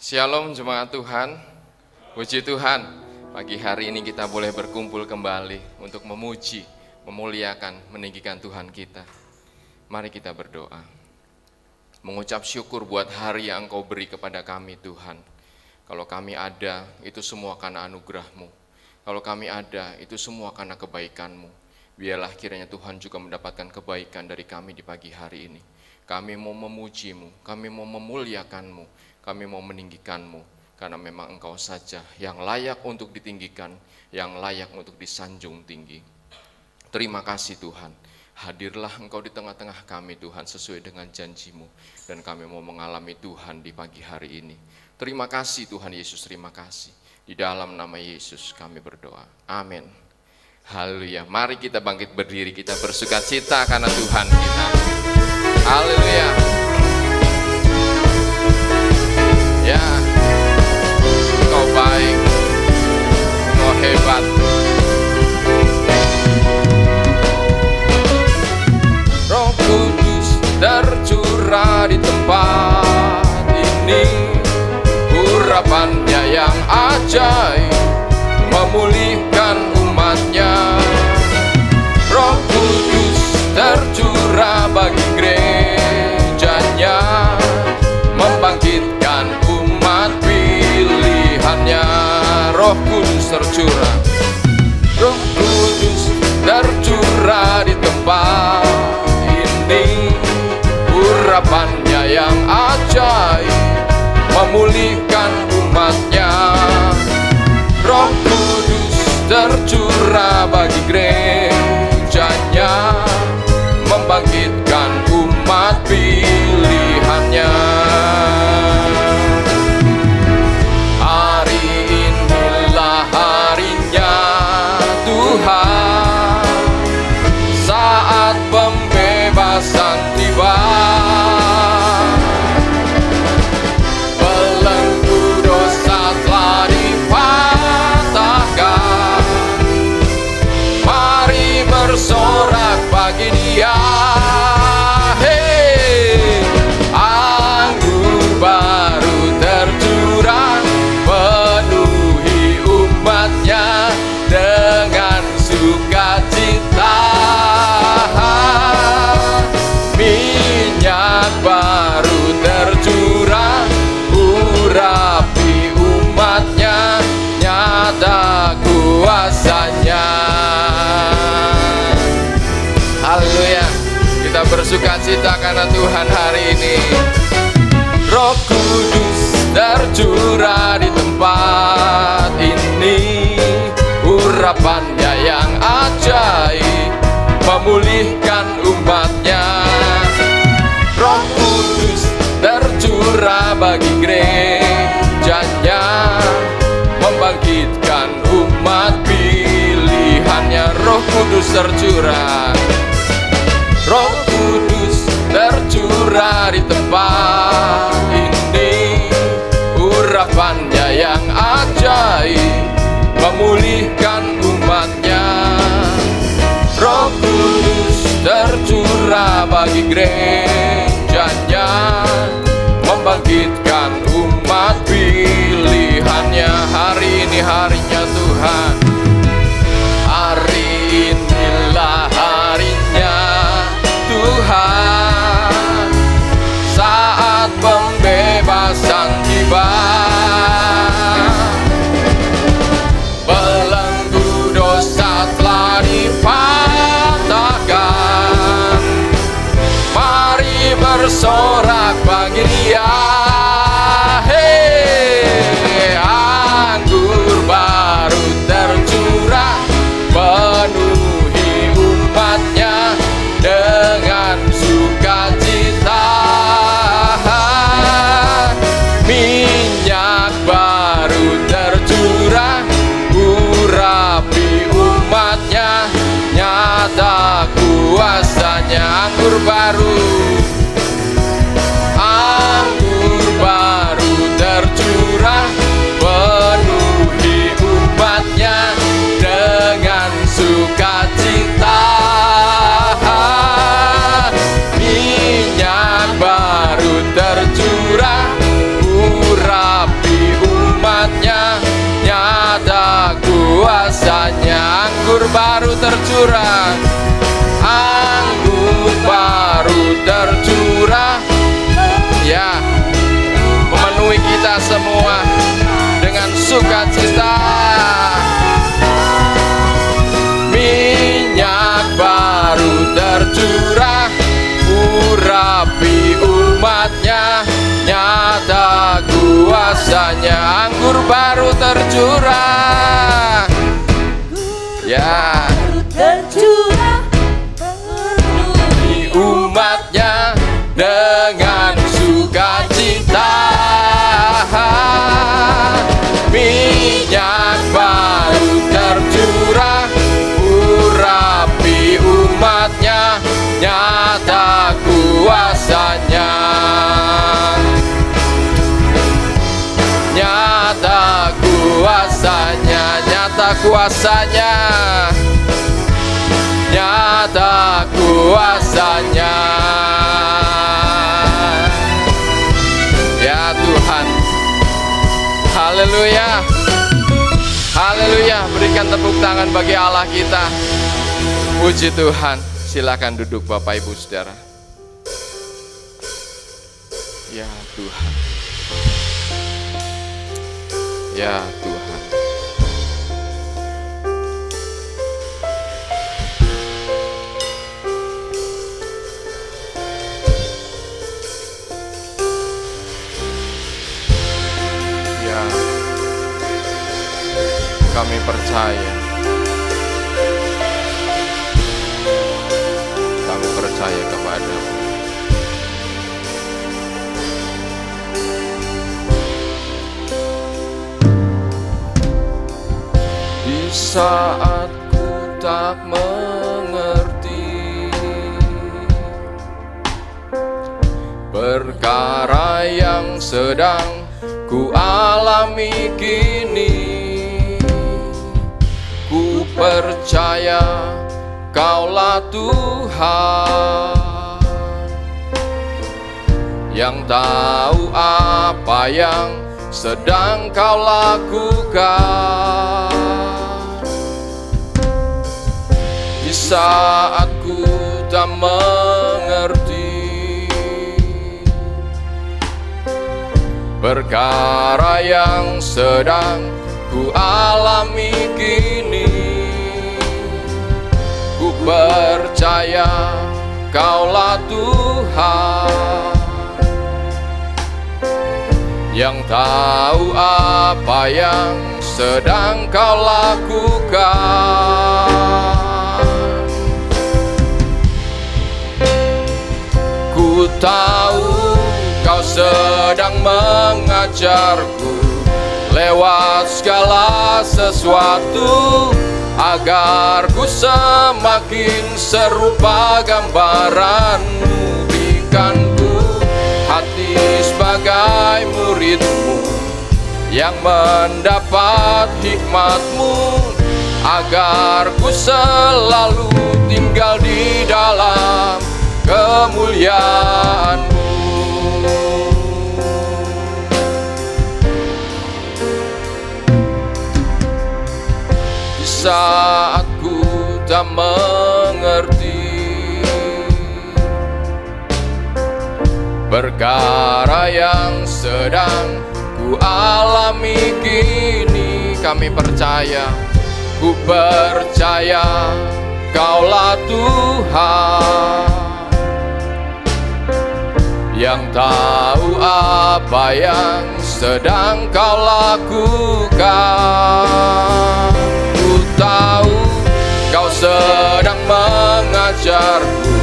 Shalom jemaat Tuhan, puji Tuhan. Pagi hari ini kita boleh berkumpul kembali untuk memuji, memuliakan, meninggikan Tuhan kita. Mari kita berdoa. Mengucap syukur buat hari yang Engkau beri kepada kami Tuhan. Kalau kami ada, itu semua karena anugerah-Mu. Kalau kami ada, itu semua karena kebaikan-Mu. Biarlah kiranya Tuhan juga mendapatkan kebaikan dari kami di pagi hari ini. Kami mau memuji-Mu, kami mau memuliakan-Mu, kami mau meninggikan-Mu, karena memang Engkau saja yang layak untuk ditinggikan, yang layak untuk disanjung tinggi. Terima kasih Tuhan, hadirlah Engkau di tengah-tengah kami Tuhan sesuai dengan janji-Mu, dan kami mau mengalami Tuhan di pagi hari ini. Terima kasih Tuhan Yesus, terima kasih. Di dalam nama Yesus kami berdoa, amin. Haleluya, mari kita bangkit berdiri, kita bersukacita karena Tuhan kita. Haleluya. Ya, Engkau baik, Engkau hebat. Roh Kudus tercurah di tempat ini, urapannya yang ajaib memulihkan umatnya. Roh Kudus tercurah bagi gerejanya, membangkitkan umat pilihannya. Roh Kudus tercurah, Roh Kudus tercurah di tempat ini, urapannya yang ajaib memulihkan umatnya. Roh Kudus tercurah bagi gerejanya, membangkitkan umat pilihannya. Hari inilah harinya Tuhan, saat pembebasan tiba. Belenggu dosa telah dipatahkan, mari bersorak bagi Dia. Anggur baru tercurah, penuhi umatnya dengan sukacita. Minyak baru tercurah, urapi umatnya, nyata kuasanya. Haleluya, kita bersukacita karena Tuhan hari ini. Roh Kudus tercurah di tempat ini, urapannya yang ajaib memulihkan umatnya. Roh Kudus tercurah bagi gerejanya, membangkitkan umat pilihannya. Roh Kudus tercurah, Roh Kudus tercurah di tempat ini, urapannya yang ajaib memulihkan umatnya. Roh Kudus tercurah bagi gerejanya, membangkitkan umat pilihannya. Hari ini harinya Tuhan, hari inilah harinya Tuhan, saat pembebasan tiba. Belenggu dosa telah dipatahkan, mari semua dengan sukacita. Minyak baru tercurah, urapi umatnya, nyata kuasanya. Anggur baru tercurah, ya, tercurah di umatnya dengan sukacita. Minyak baru tercurah, urapi umatnya, nyata kuasanya. Nyata kuasanya, nyata kuasanya, nyata kuasanya. Ya Tuhan, haleluya, haleluya. Berikan tepuk tangan bagi Allah kita. Puji Tuhan. Silakan duduk Bapak Ibu Saudara. Ya Tuhan, ya Tuhan. Ya, kami percaya. Kami percaya kepada-Mu. Di saat ku tak mengerti perkara yang sedang ku alami kini, ku percaya Kaulah Tuhan yang tahu apa yang sedang Kau lakukan. Di saat ku tak mengerti perkara yang sedang ku alami kini, ku percaya Kaulah Tuhan yang tahu apa yang sedang Kau lakukan. Ku tahu Kau sedang mengajarku lewat segala sesuatu, agar ku semakin serupa gambaran-Mu. Berikan ku hati sebagai murid-Mu yang mendapat hikmat-Mu, agar ku selalu tinggal di dalam kemuliaan-Mu. Di saat ku tak mengerti perkara yang sedang ku alami kini, kami percaya, ku percaya Kaulah Tuhan yang tahu apa yang sedang Kau lakukan. Ku tahu Kau sedang mengajarku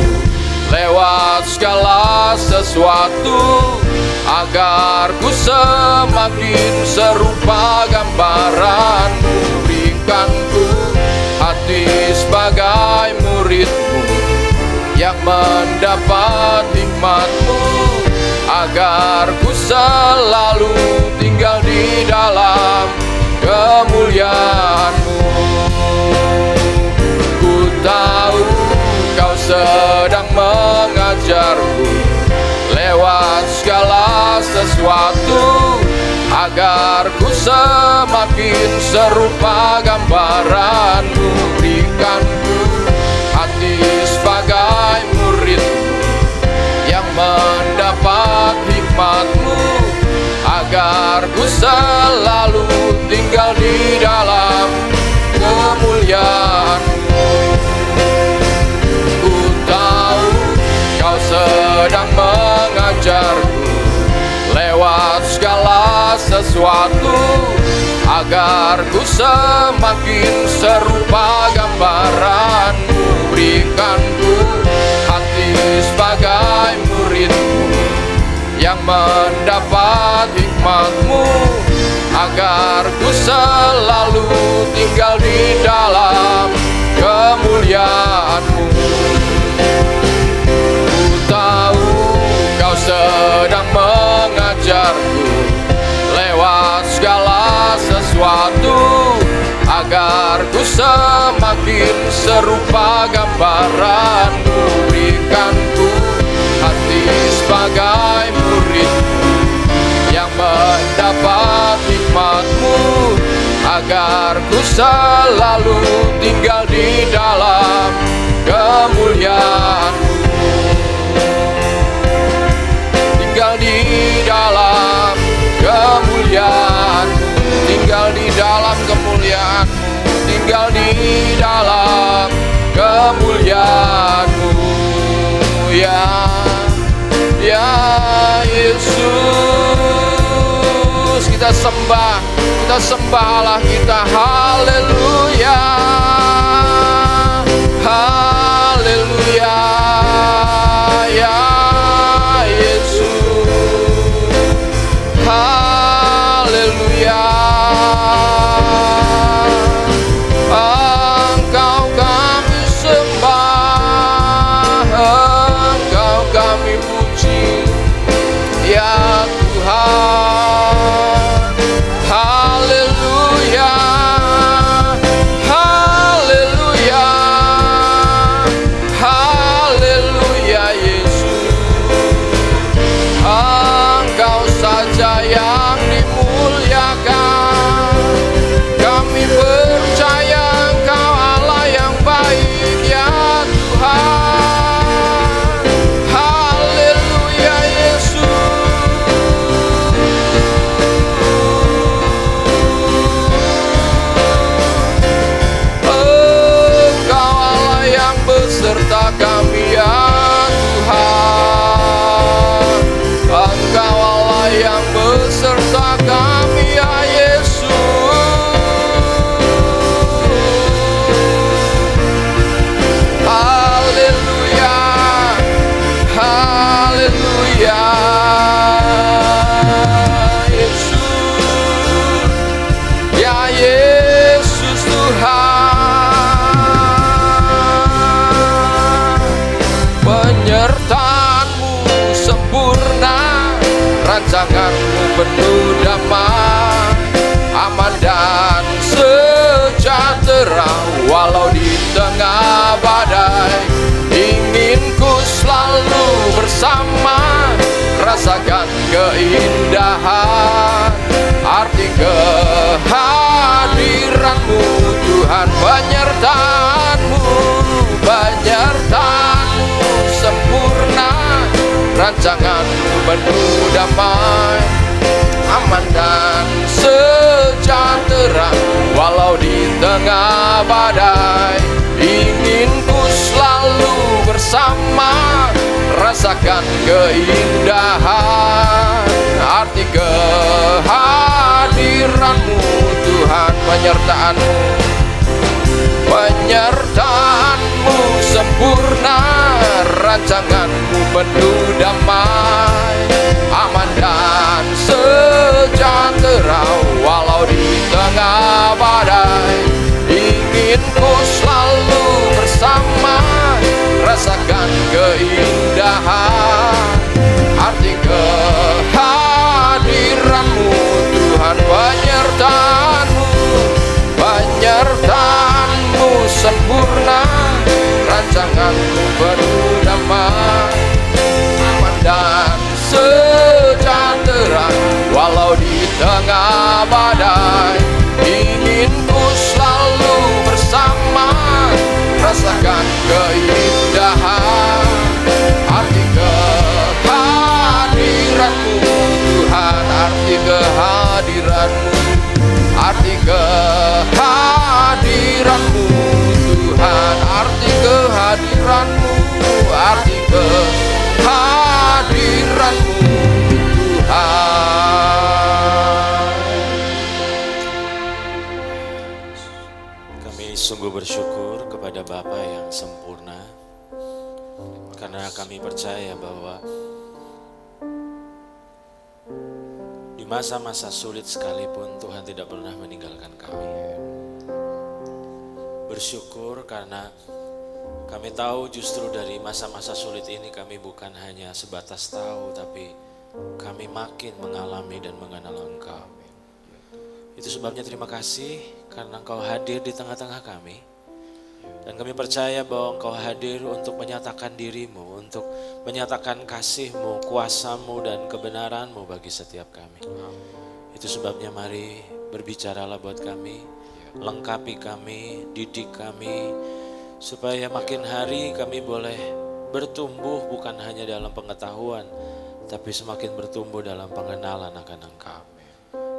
lewat segala sesuatu, agar ku semakin serupa gambaran-Mu. Berikan ku hati sebagai murid-Mu yang mendapat hikmat-Mu, agar ku selalu tinggal di dalam kemuliaan-Mu. Ku tahu Kau sedang mengajarku lewat segala sesuatu, agar ku semakin serupa gambaran-Mu. Berikan ku hati sebagai murid-Mu yang mendapat hikmat-Mu, agar ku selalu tinggal di dalam kemuliaan-Mu. Ku tahu Kau sedang mengajarku lewat segala sesuatu, agar ku semakin serupa gambaran-Mu. Berikan ku hati sebagai murid-Mu yang mendapat hikmat-Mu, agar ku selalu tinggal di dalam kemuliaan-Mu. Ku tahu Kau sedang mengajarku lewat segala sesuatu, agar ku semakin serupa gambaran-Mu. Berikan ku hati sebagai murid-Mu yang mendapat hikmat-Mu, agar ku selalu tinggal di dalam kemuliaan-Mu. Tinggal di dalam kemuliaan-Mu, tinggal di dalam kemuliaan-Mu, tinggal di dalam kemuliaan-Mu. Ya Yesus, kita sembah Allah kita. Haleluya, haleluya. Ya Yesus, haleluya. Engkau kami sembah, Engkau kami puji, ya Tuhan. Haleluya, haleluya, haleluya Yesus. Engkau saja yang dimuliakan. Kami percaya Engkau Allah yang baik, ya Tuhan. Haleluya Yesus. Engkau Allah yang beserta kami, ya Tuhan. Engkau Allah yang beserta kami, ya Yesus. Haleluya, haleluya Yesus, ya Yesus Tuhan. Penyertaan-Mu sempurna, rancangan-Mu penuh damai, aman dan sejahtera walau di tengah badai. Ingin ku selalu bersama, rasakan keindahan arti kehadiran-Mu Tuhan. Penyertaan-Mu, penyertaan-Mu sempurna, rancangan-Mu penuh damai, aman dan sejahtera walau di tengah badai. Ingin ku selalu bersama, rasakan keindahan arti kehadiran-Mu Tuhan. Penyertaan-Mu, penyertaan-Mu sempurna, rancangan-Mu penuh damai, aman dan sejahtera walau di tengah badai. Ingin ku selalu bersama, rasakan keindahan arti kehadiran-Mu Tuhan. Penyertaan-Mu, penyertaan-Mu sempurna, rancangan-Mu penuh damai, aman dan sejahtera walau di tengah badai. Ingin ku selalu bersama, rasakan keindahan arti kehadiran-Mu Tuhan, arti kehadiran arti kehadiranmu Tuhan, arti kehadiranmu, arti kehadiranmu Tuhan. Kami sungguh bersyukur kepada Bapa yang sempurna, karena kami percaya bahwa di masa-masa sulit sekalipun Tuhan tidak pernah meninggalkan kami. Bersyukur karena kami tahu justru dari masa-masa sulit ini kami bukan hanya sebatas tahu, tapi kami makin mengalami dan mengenal Engkau. Itu sebabnya terima kasih karena Engkau hadir di tengah-tengah kami. Dan kami percaya bahwa Engkau hadir untuk menyatakan diri-Mu, untuk menyatakan kasih-Mu, kuasa-Mu dan kebenaran-Mu bagi setiap kami. Itu sebabnya mari berbicaralah buat kami, lengkapi kami, didik kami, supaya makin hari kami boleh bertumbuh bukan hanya dalam pengetahuan, tapi semakin bertumbuh dalam pengenalan akan Engkau.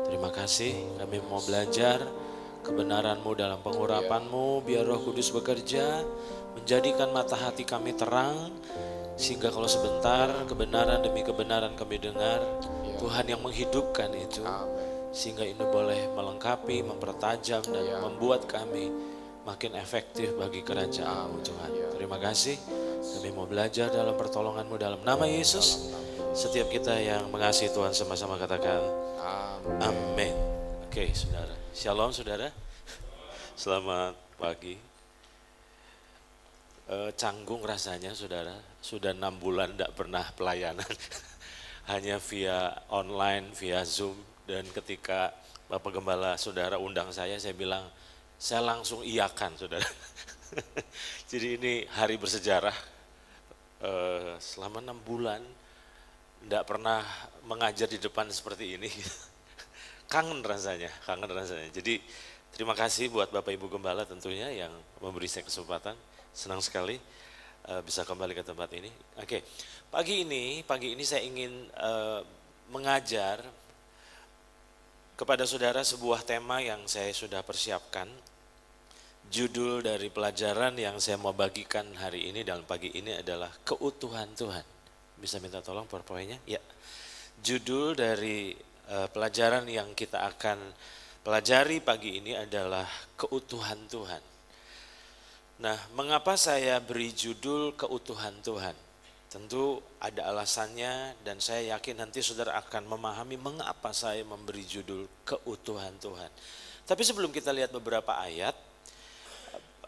Terima kasih, kami mau belajar kebenaran-Mu dalam pengurapan-Mu, biar Roh Kudus bekerja, menjadikan mata hati kami terang, sehingga kalau sebentar kebenaran demi kebenaran kami dengar, Tuhan yang menghidupkan itu, sehingga ini boleh melengkapi, mempertajam dan membuat kami makin efektif bagi kerajaan-Mu Tuhan. Terima kasih, kami mau belajar dalam pertolongan-Mu dalam nama Yesus. Setiap kita yang mengasihi Tuhan sama-sama katakan amin. Oke saudara, shalom saudara, selamat pagi. Canggung rasanya saudara, sudah 6 bulan tidak pernah pelayanan, hanya via online, via Zoom. Dan ketika Bapak Gembala saudara undang saya bilang, saya langsung iyakan saudara. Jadi ini hari bersejarah, selama 6 bulan tidak pernah mengajar di depan seperti ini. Kangen rasanya. Jadi terima kasih buat Bapak Ibu Gembala tentunya yang memberi saya kesempatan. Senang sekali bisa kembali ke tempat ini. Oke, pagi ini saya ingin mengajar kepada saudara sebuah tema yang saya sudah persiapkan. Judul dari pelajaran yang saya mau bagikan hari ini dalam pagi ini adalah keutuhan Tuhan. Bisa minta tolong PowerPoint-nya? Ya. Judul dari pelajaran yang kita akan pelajari pagi ini adalah keutuhan Tuhan. Nah, mengapa saya beri judul keutuhan Tuhan? Tentu ada alasannya dan saya yakin nanti saudara akan memahami mengapa saya memberi judul keutuhan Tuhan. Tapi sebelum kita lihat beberapa ayat,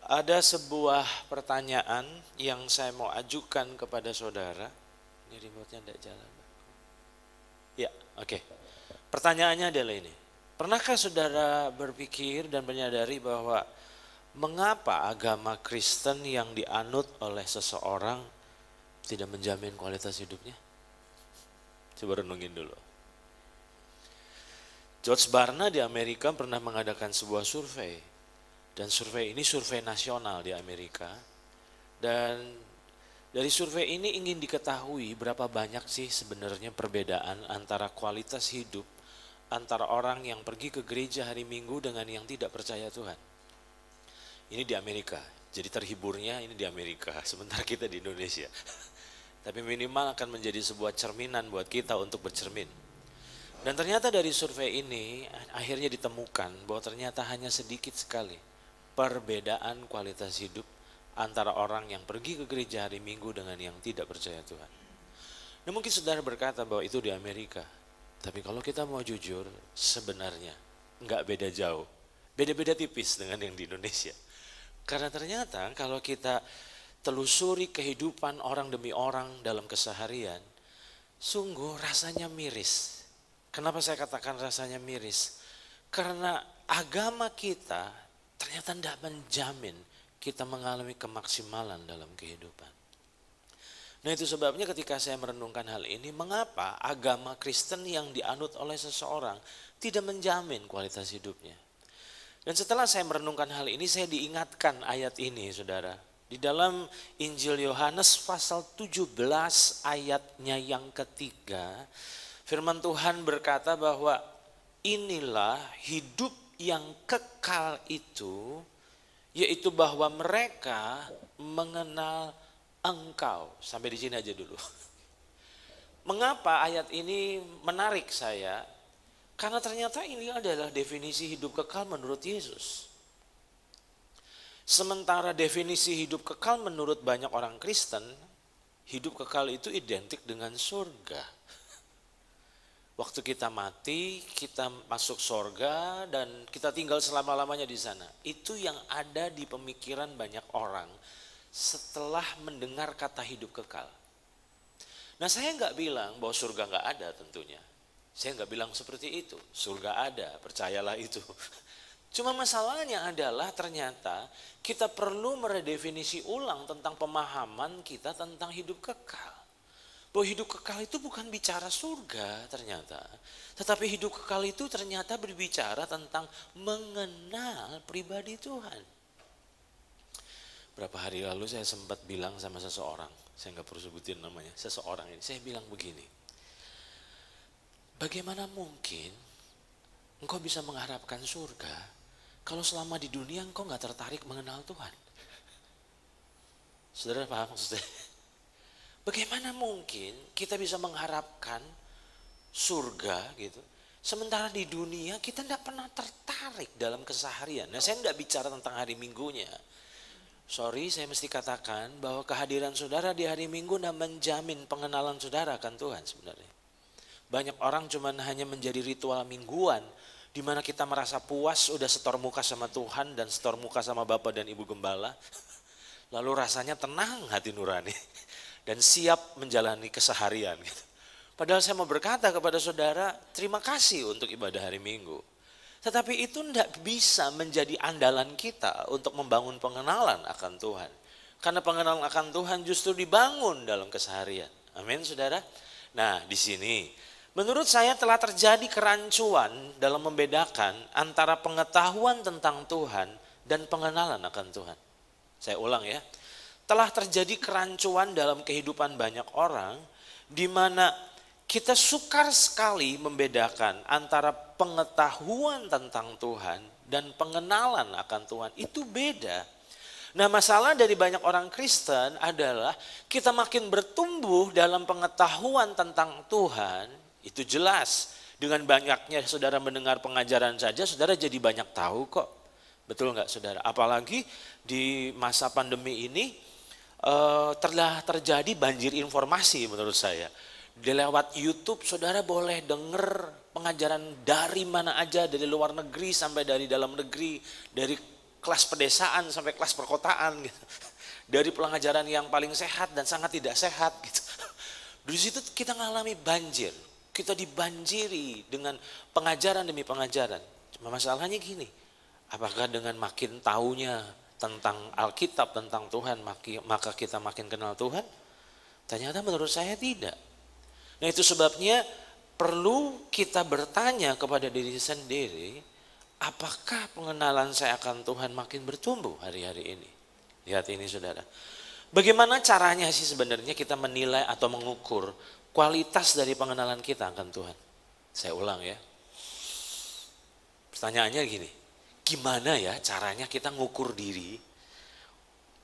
ada sebuah pertanyaan yang saya mau ajukan kepada saudara. Ini remote-nya tidak jalan. Ya, oke. Pertanyaannya adalah ini. Pernahkah saudara berpikir dan menyadari bahwa mengapa agama Kristen yang dianut oleh seseorang tidak menjamin kualitas hidupnya? Coba renungin dulu. George Barna di Amerika pernah mengadakan sebuah survei. Dan survei ini survei nasional di Amerika. Dan dari survei ini ingin diketahui berapa banyak sih sebenarnya perbedaan antara kualitas hidup antara orang yang pergi ke gereja hari Minggu dengan yang tidak percaya Tuhan. Ini di Amerika, jadi terhiburnya ini di Amerika, sementara kita di Indonesia. Tapi minimal akan menjadi sebuah cerminan buat kita untuk bercermin. Dan ternyata dari survei ini akhirnya ditemukan bahwa ternyata hanya sedikit sekali perbedaan kualitas hidup antara orang yang pergi ke gereja hari Minggu dengan yang tidak percaya Tuhan. Nah, mungkin saudara berkata bahwa itu di Amerika. Tapi kalau kita mau jujur, sebenarnya enggak beda jauh. Beda-beda tipis dengan yang di Indonesia. Karena ternyata kalau kita telusuri kehidupan orang demi orang dalam keseharian, sungguh rasanya miris. Kenapa saya katakan rasanya miris? Karena agama kita ternyata tidak menjamin kita mengalami kemaksimalan dalam kehidupan. Nah, itu sebabnya ketika saya merenungkan hal ini, mengapa agama Kristen yang dianut oleh seseorang tidak menjamin kualitas hidupnya. Dan setelah saya merenungkan hal ini, saya diingatkan ayat ini, saudara. Di dalam Injil Yohanes pasal 17 ayatnya yang ketiga, firman Tuhan berkata bahwa inilah hidup yang kekal itu, yaitu bahwa mereka mengenal Engkau. Sampai di sini aja dulu. Mengapa ayat ini menarik saya? Karena ternyata ini adalah definisi hidup kekal menurut Yesus. Sementara definisi hidup kekal menurut banyak orang Kristen, hidup kekal itu identik dengan surga. Waktu kita mati, kita masuk surga dan kita tinggal selama-lamanya di sana. Itu yang ada di pemikiran banyak orang setelah mendengar kata hidup kekal. Nah, saya nggak bilang bahwa surga nggak ada tentunya. Saya nggak bilang seperti itu. Surga ada, percayalah itu. Cuma masalahnya adalah ternyata kita perlu meredefinisi ulang tentang pemahaman kita tentang hidup kekal. Bahwa hidup kekal itu bukan bicara surga ternyata. Tetapi hidup kekal itu ternyata berbicara tentang mengenal pribadi Tuhan. Berapa hari lalu saya sempat bilang sama seseorang, saya nggak perlu sebutin namanya, seseorang ini, saya bilang begini, bagaimana mungkin engkau bisa mengharapkan surga kalau selama di dunia engkau nggak tertarik mengenal Tuhan? Saudara paham maksud saya? Bagaimana mungkin kita bisa mengharapkan surga gitu, sementara di dunia kita tidak pernah tertarik dalam keseharian. Nah, saya tidak bicara tentang hari Minggunya. Sorry, saya mesti katakan bahwa kehadiran saudara di hari Minggu tidak menjamin pengenalan saudara akan Tuhan sebenarnya. Banyak orang cuma hanya menjadi ritual mingguan, di mana kita merasa puas, udah setor muka sama Tuhan dan setor muka sama Bapak dan Ibu Gembala. Lalu rasanya tenang hati nurani dan siap menjalani keseharian. Gitu. Padahal saya mau berkata kepada saudara, terima kasih untuk ibadah hari Minggu. Tetapi itu tidak bisa menjadi andalan kita untuk membangun pengenalan akan Tuhan. Karena pengenalan akan Tuhan justru dibangun dalam keseharian. Amin, saudara. Nah, di sini menurut saya telah terjadi kerancuan dalam membedakan antara pengetahuan tentang Tuhan dan pengenalan akan Tuhan. Saya ulang ya. Telah terjadi kerancuan dalam kehidupan banyak orang di mana kita sukar sekali membedakan antara pengetahuan tentang Tuhan dan pengenalan akan Tuhan. Itu beda. Nah, masalah dari banyak orang Kristen adalah kita makin bertumbuh dalam pengetahuan tentang Tuhan. Itu jelas. Dengan banyaknya saudara mendengar pengajaran saja, saudara jadi banyak tahu kok. Betul nggak saudara? Apalagi di masa pandemi ini telah terjadi banjir informasi menurut saya. Di lewat YouTube saudara boleh dengar pengajaran dari mana aja, dari luar negeri sampai dari dalam negeri, dari kelas pedesaan sampai kelas perkotaan gitu. Dari pengajaran yang paling sehat dan sangat tidak sehat gitu. Di situ kita mengalami banjir. Kita dibanjiri dengan pengajaran demi pengajaran. Cuma masalahnya gini, apakah dengan makin taunya tentang Alkitab, tentang Tuhan, maka kita makin kenal Tuhan? Ternyata menurut saya tidak. Nah, itu sebabnya perlu kita bertanya kepada diri sendiri, apakah pengenalan saya akan Tuhan makin bertumbuh hari-hari ini? Lihat ini saudara. Bagaimana caranya sih sebenarnya kita menilai atau mengukur kualitas dari pengenalan kita akan Tuhan? Saya ulang ya. Pertanyaannya gini, gimana ya caranya kita ngukur diri?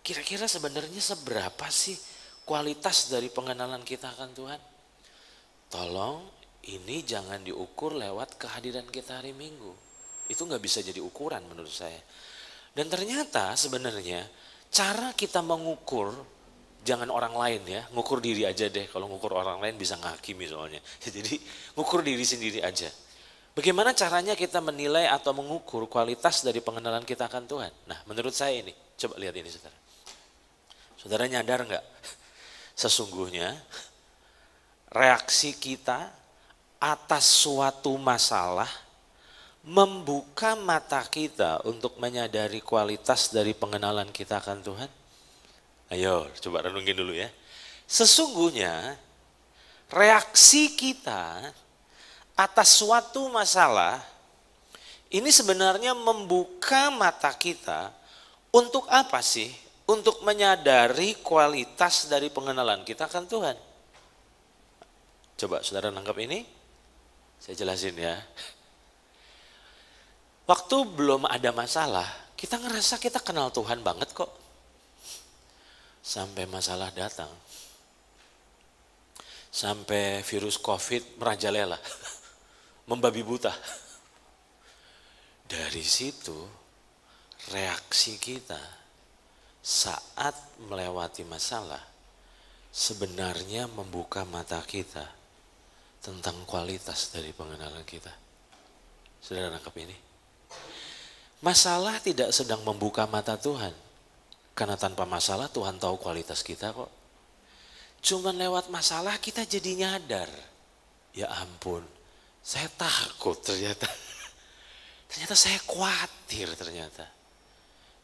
Kira-kira sebenarnya seberapa sih kualitas dari pengenalan kita akan Tuhan? Tolong ini jangan diukur lewat kehadiran kita hari Minggu. Itu nggak bisa jadi ukuran menurut saya. Dan ternyata sebenarnya cara kita mengukur, jangan orang lain ya, ngukur diri aja deh. Kalau ngukur orang lain bisa ngakimi soalnya. Jadi ngukur diri sendiri aja. Bagaimana caranya kita menilai atau mengukur kualitas dari pengenalan kita akan Tuhan? Nah, menurut saya ini, coba lihat ini saudara. Saudara nyadar nggak? Sesungguhnya reaksi kita atas suatu masalah membuka mata kita untuk menyadari kualitas dari pengenalan kita akan Tuhan. Ayo coba renungin dulu ya. Sesungguhnya reaksi kita atas suatu masalah ini sebenarnya membuka mata kita untuk apa sih? Untuk menyadari kualitas dari pengenalan kita akan Tuhan. Coba saudara nangkap ini, saya jelasin ya. Waktu belum ada masalah, kita ngerasa kita kenal Tuhan banget kok. Sampai masalah datang. Sampai virus COVID merajalela. Membabi buta. Dari situ reaksi kita saat melewati masalah sebenarnya membuka mata kita tentang kualitas dari pengenalan kita. Saudara nangkep ini? Masalah tidak sedang membuka mata Tuhan. Karena tanpa masalah Tuhan tahu kualitas kita kok. Cuman lewat masalah kita jadi nyadar. Ya ampun, saya takut ternyata. Ternyata saya khawatir ternyata.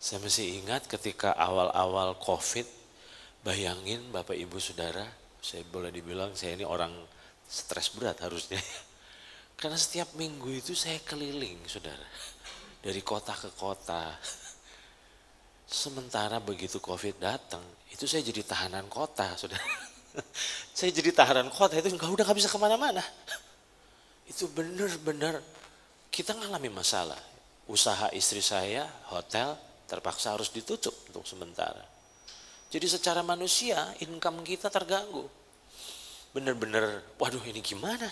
Saya masih ingat ketika awal-awal COVID, bayangin Bapak Ibu Saudara, saya boleh dibilang saya ini orang stres berat harusnya. Karena setiap minggu itu saya keliling Saudara. Dari kota ke kota. Sementara begitu COVID datang, itu saya jadi tahanan kota Saudara. Saya jadi tahanan kota itu udah gak bisa kemana-mana. Itu benar-benar kita ngalami masalah. Usaha istri saya, hotel, terpaksa harus ditutup untuk sementara. Jadi secara manusia income kita terganggu. Benar-benar, waduh ini gimana?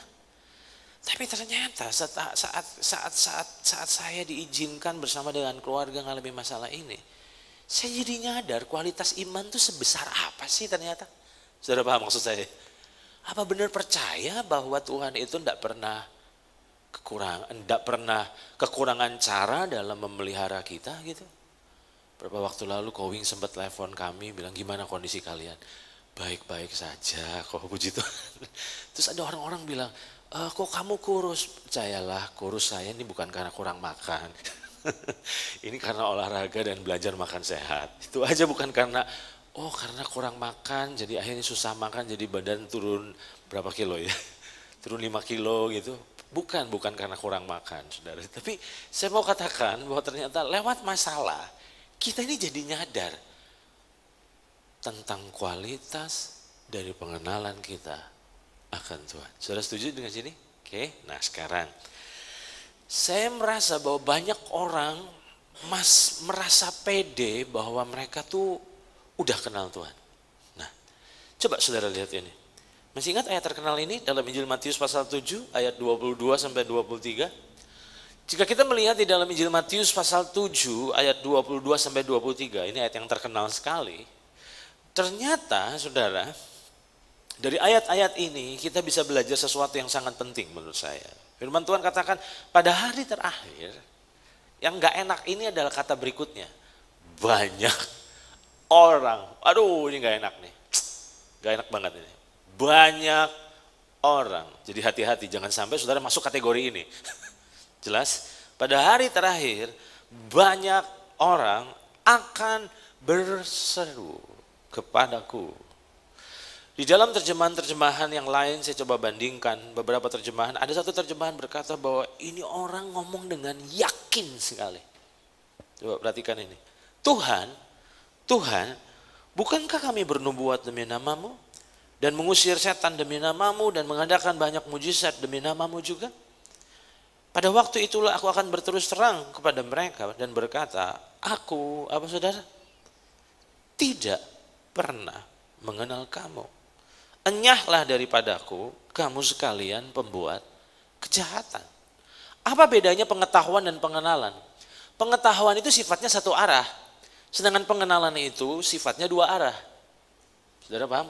Tapi ternyata saat saya diizinkan bersama dengan keluarga mengalami masalah ini, saya jadi nyadar kualitas iman itu sebesar apa sih ternyata. Saudara paham maksud saya? Apa benar percaya bahwa Tuhan itu tidak pernah kekurangan cara dalam memelihara kita gitu? Beberapa waktu lalu Kowing sempat telepon kami bilang gimana kondisi kalian? Baik-baik saja kok puji Tuhan. Terus ada orang-orang bilang, kok kamu kurus? Percayalah kurus saya ini bukan karena kurang makan. Ini karena olahraga dan belajar makan sehat. Itu aja bukan karena kurang makan jadi akhirnya susah makan jadi badan turun berapa kilo ya. Turun 5 kilo gitu. Bukan karena kurang makan Saudara. Tapi saya mau katakan bahwa ternyata lewat masalah kita ini jadi nyadar tentang kualitas dari pengenalan kita akan Tuhan. Saudara setuju dengan sini? Oke, nah sekarang saya merasa bahwa banyak orang merasa pede bahwa mereka tuh udah kenal Tuhan. Nah, coba saudara lihat ini. Masih ingat ayat terkenal ini dalam Injil Matius pasal 7 ayat 22 sampai 23? Jika kita melihat di dalam Injil Matius pasal 7 ayat 22 sampai 23, ini ayat yang terkenal sekali. Ternyata saudara, dari ayat-ayat ini kita bisa belajar sesuatu yang sangat penting menurut saya. Firman Tuhan katakan pada hari terakhir, yang gak enak ini adalah kata berikutnya. Banyak orang, aduh ini gak enak nih, gak enak banget ini. Banyak orang, jadi hati-hati jangan sampai saudara masuk kategori ini. Jelas, pada hari terakhir banyak orang akan berseru kepadaku. Di dalam terjemahan-terjemahan yang lain saya coba bandingkan beberapa terjemahan. Ada satu terjemahan berkata bahwa ini orang ngomong dengan yakin sekali. Coba perhatikan ini. Tuhan, bukankah kami bernubuat demi namamu? Dan mengusir setan demi namamu dan mengadakan banyak mujizat demi namamu juga? Pada waktu itulah aku akan berterus terang kepada mereka dan berkata, aku, apa saudara? Tidak pernah mengenal kamu. Enyahlah daripadaku, kamu sekalian pembuat kejahatan. Apa bedanya pengetahuan dan pengenalan? Pengetahuan itu sifatnya satu arah, sedangkan pengenalan itu sifatnya dua arah. Saudara paham?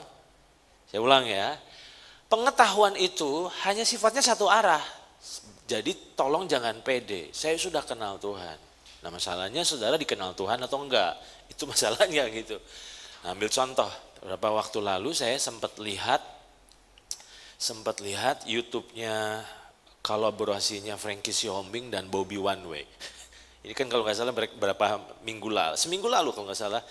Saya ulang ya. Pengetahuan itu hanya sifatnya satu arah. Jadi tolong jangan pede, saya sudah kenal Tuhan. Nah masalahnya saudara dikenal Tuhan atau enggak? Itu masalahnya gitu. Nah, ambil contoh, beberapa waktu lalu saya sempat lihat YouTube-nya kolaborasinya Frankie Siombing dan Bobby One Way. Ini kan kalau nggak salah berapa minggu lalu, seminggu lalu kalau nggak salah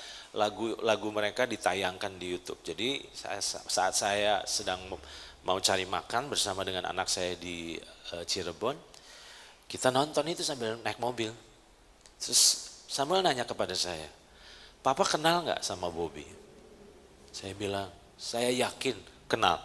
lagu mereka ditayangkan di YouTube. Jadi saat saya sedang mau cari makan bersama dengan anak saya di Cirebon, kita nonton itu sambil naik mobil. Terus Samuel nanya kepada saya, Papa kenal nggak sama Bobby? Saya bilang, saya yakin kenal.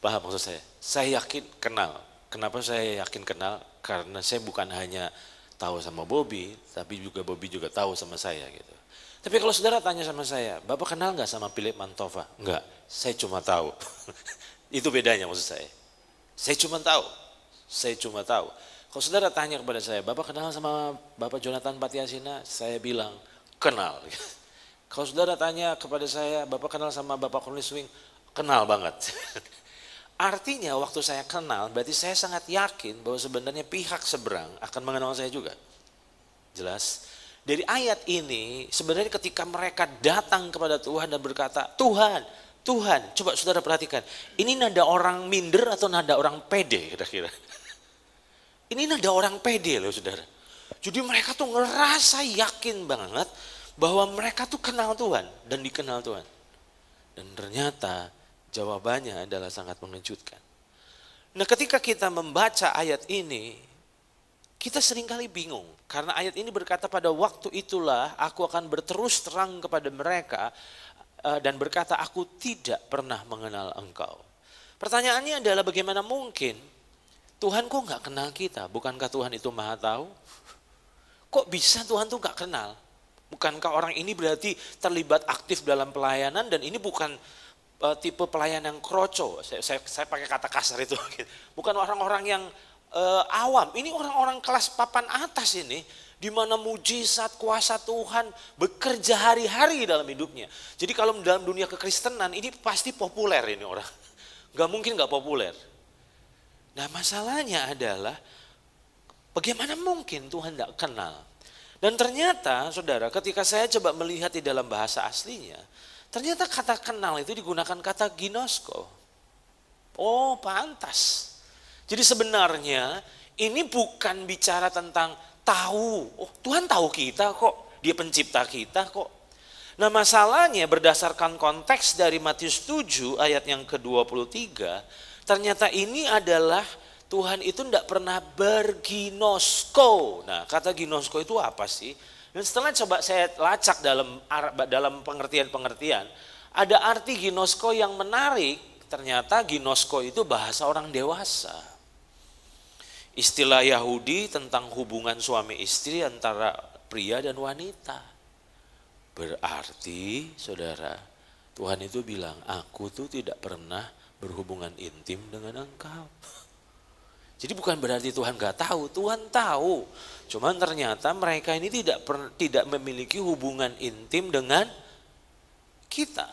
Paham maksud saya? Saya yakin kenal. Kenapa saya yakin kenal? karena saya bukan hanya tahu sama Bobby, tapi juga Bobby juga tahu sama saya gitu. Tapi kalau saudara tanya sama saya, Bapak kenal nggak sama Philip Mantova? Enggak, saya cuma tahu. Itu bedanya maksud saya. Saya cuma tahu. Kalau saudara tanya kepada saya, Bapak kenal sama Bapak Jonathan Patiasina? Saya bilang, kenal. Kalau saudara tanya kepada saya, Bapak kenal sama Bapak Cornelius Wing? Kenal banget. Artinya waktu saya kenal, berarti saya sangat yakin bahwa sebenarnya pihak seberang akan mengenal saya juga. Jelas? Dari ayat ini, sebenarnya ketika mereka datang kepada Tuhan dan berkata, Tuhan, coba saudara perhatikan. Ini nada orang minder atau nada orang pede kira-kira? Ini nada orang pede loh saudara. Jadi mereka tuh ngerasa yakin banget bahwa mereka tuh kenal Tuhan dan dikenal Tuhan. Dan ternyata jawabannya adalah sangat mengejutkan. Nah ketika kita membaca ayat ini, kita seringkali bingung. Karena ayat ini berkata pada waktu itulah aku akan berterus terang kepada mereka dan berkata aku tidak pernah mengenal engkau. Pertanyaannya adalah bagaimana mungkin Tuhan kok gak kenal kita? Bukankah Tuhan itu maha tahu? Kok bisa Tuhan tuh gak kenal? Bukankah orang ini berarti terlibat aktif dalam pelayanan dan ini bukan tipe pelayanan yang kroco. Saya pakai kata kasar itu. Bukan orang-orang yang awam. Ini orang-orang kelas papan atas ini. Di mana mujizat kuasa Tuhan bekerja hari-hari dalam hidupnya. Jadi kalau dalam dunia kekristenan ini pasti populer ini orang. Gak mungkin gak populer. Nah masalahnya adalah bagaimana mungkin Tuhan gak kenal. Dan ternyata saudara ketika saya coba melihat di dalam bahasa aslinya. Ternyata kata kenal itu digunakan kata ginosko. Oh pantas. Jadi sebenarnya ini bukan bicara tentang tahu. Oh Tuhan tahu kita kok. Dia pencipta kita kok. Nah masalahnya berdasarkan konteks dari Matius 7 ayat yang ke-23. Ternyata ini adalah Tuhan itu tidak pernah berginosko. Nah kata ginosko itu apa sih? Dan setelah coba saya lacak dalam pengertian-pengertian. Ada arti ginosko yang menarik. Ternyata ginosko itu bahasa orang dewasa. Istilah Yahudi tentang hubungan suami istri antara pria dan wanita. Berarti saudara, Tuhan itu bilang, aku tuh tidak pernah berhubungan intim dengan engkau. Jadi bukan berarti Tuhan gak tahu, Tuhan tahu. Cuman ternyata mereka ini tidak memiliki hubungan intim dengan kita.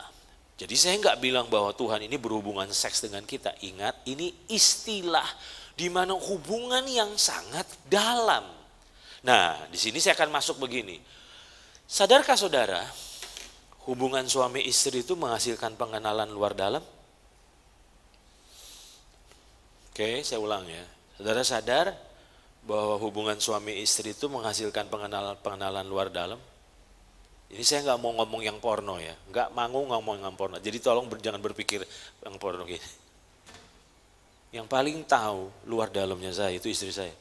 Jadi saya gak bilang bahwa Tuhan ini berhubungan seks dengan kita. Ingat, ini istilah di mana hubungan yang sangat dalam. Nah, di sini saya akan masuk begini. Sadarkah saudara, hubungan suami istri itu menghasilkan pengenalan luar dalam? Oke, saya ulang ya. Saudara sadar bahwa hubungan suami istri itu menghasilkan pengenalan luar dalam? Ini saya nggak mau ngomong yang porno ya, nggak mau ngomong yang porno. Jadi tolong jangan berpikir yang porno gini. Yang paling tahu luar dalamnya saya itu istri saya.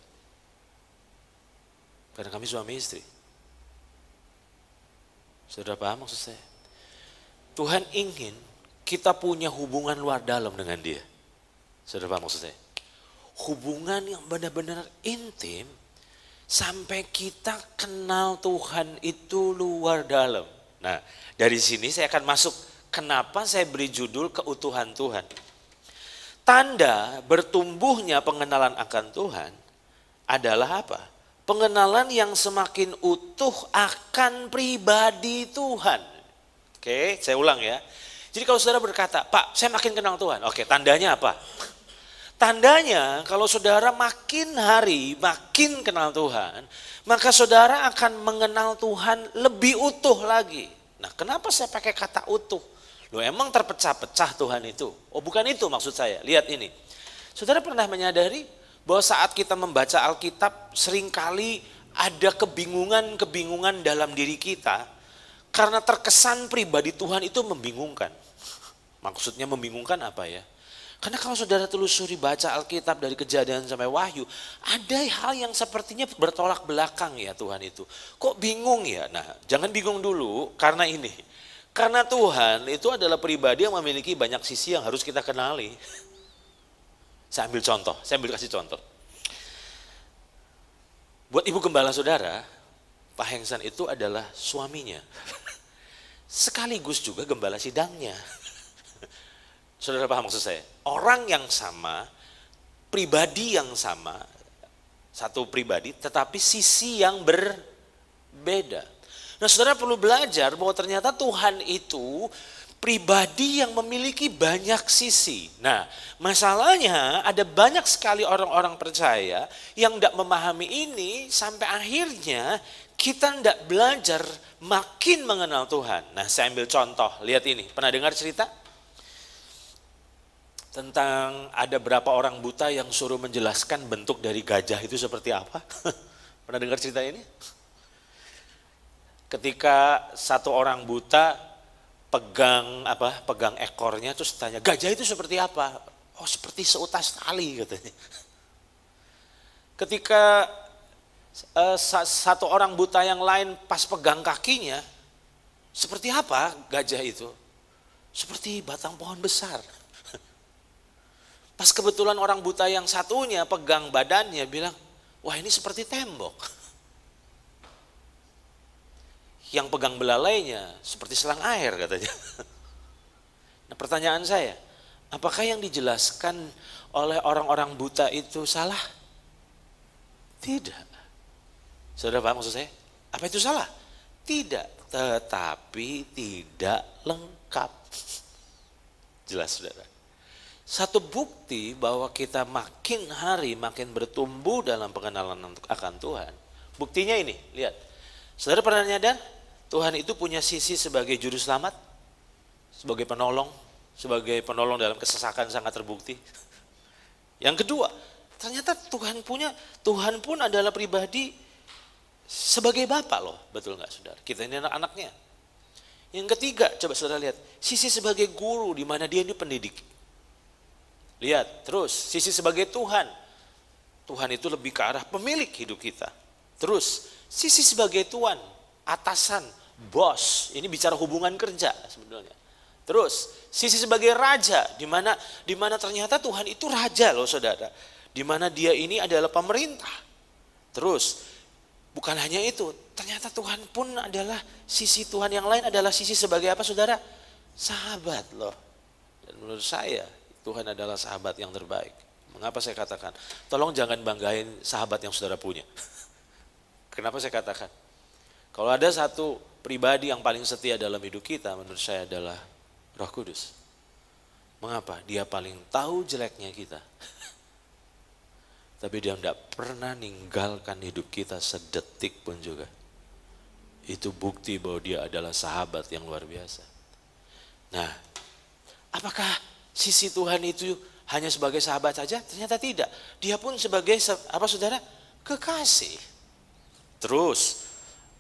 Karena kami suami istri. Saudara paham maksud saya? Tuhan ingin kita punya hubungan luar dalam dengan dia. Saudara paham maksud saya? Hubungan yang benar-benar intim sampai kita kenal Tuhan itu luar dalam. Nah, dari sini saya akan masuk kenapa saya beri judul keutuhan Tuhan. Tanda bertumbuhnya pengenalan akan Tuhan adalah apa? Pengenalan yang semakin utuh akan pribadi Tuhan. Oke, saya ulang ya. Jadi kalau saudara berkata, Pak, saya makin kenal Tuhan. Oke, tandanya apa? Tandanya kalau saudara makin hari makin kenal Tuhan, maka saudara akan mengenal Tuhan lebih utuh lagi. Nah, kenapa saya pakai kata utuh? Loh, emang terpecah-pecah Tuhan itu? Oh, bukan itu maksud saya. Lihat ini. Saudara pernah menyadari bahwa saat kita membaca Alkitab seringkali ada kebingungan-kebingungan dalam diri kita karena terkesan pribadi Tuhan itu membingungkan. Maksudnya membingungkan apa ya? Karena kalau saudara telusuri baca Alkitab dari Kejadian sampai Wahyu, ada hal yang sepertinya bertolak belakang ya Tuhan itu. Kok bingung ya? Nah, jangan bingung dulu karena ini. Karena Tuhan itu adalah pribadi yang memiliki banyak sisi yang harus kita kenali. Saya ambil kasih contoh. Buat ibu gembala saudara, Pak Hengsan itu adalah suaminya. Sekaligus juga gembala sidangnya. Saudara paham maksud saya? Orang yang sama, pribadi yang sama, satu pribadi tetapi sisi yang berbeda. Nah saudara perlu belajar bahwa ternyata Tuhan itu pribadi yang memiliki banyak sisi. Nah masalahnya ada banyak sekali orang-orang percaya yang tidak memahami ini sampai akhirnya kita tidak belajar makin mengenal Tuhan. Nah saya ambil contoh, lihat ini, pernah dengar cerita? Tentang ada berapa orang buta yang suruh menjelaskan bentuk dari gajah itu seperti apa? Pernah dengar cerita ini? Ketika satu orang buta pegang ekornya terus tanya, gajah itu seperti apa? Oh seperti seutas tali katanya. Ketika satu orang buta yang lain pas pegang kakinya, seperti apa gajah itu? Seperti batang pohon besar. Pas kebetulan orang buta yang satunya pegang badannya bilang, wah ini seperti tembok. Yang pegang belalainya seperti selang air katanya. Nah pertanyaan saya, apakah yang dijelaskan oleh orang-orang buta itu salah? Tidak. Saudara paham maksud saya? Apa itu salah? Tidak, tetapi tidak lengkap. Jelas saudara. Satu bukti bahwa kita makin hari makin bertumbuh dalam pengenalan akan Tuhan. Buktinya ini, lihat. Saudara pernah nyadar Tuhan itu punya sisi sebagai juru selamat, sebagai penolong dalam kesesakan sangat terbukti. Yang kedua, ternyata Tuhan pun adalah pribadi sebagai Bapa loh, betul nggak saudara? Kita ini anak-anaknya. Yang ketiga, coba saudara lihat, sisi sebagai guru di mana dia ini pendidik. Lihat, terus sisi sebagai Tuhan. Tuhan itu lebih ke arah pemilik hidup kita. Terus sisi sebagai tuan, atasan, bos, ini bicara hubungan kerja sebenarnya. Terus sisi sebagai raja, di mana ternyata Tuhan itu raja loh saudara, di mana dia ini adalah pemerintah. Terus bukan hanya itu, ternyata Tuhan pun adalah sisi Tuhan yang lain adalah sisi sebagai apa saudara? Sahabat loh. Dan menurut saya Tuhan adalah sahabat yang terbaik. Mengapa saya katakan? Tolong jangan banggain sahabat yang saudara punya. Kenapa saya katakan? Kalau ada satu pribadi yang paling setia dalam hidup kita, menurut saya adalah Roh Kudus. Mengapa? Dia paling tahu jeleknya kita. Tapi dia tidak pernah ninggalkan hidup kita sedetik pun juga. Itu bukti bahwa dia adalah sahabat yang luar biasa. Nah, apakah sisi Tuhan itu hanya sebagai sahabat saja? Ternyata tidak. Dia pun sebagai apa saudara? Kekasih. Terus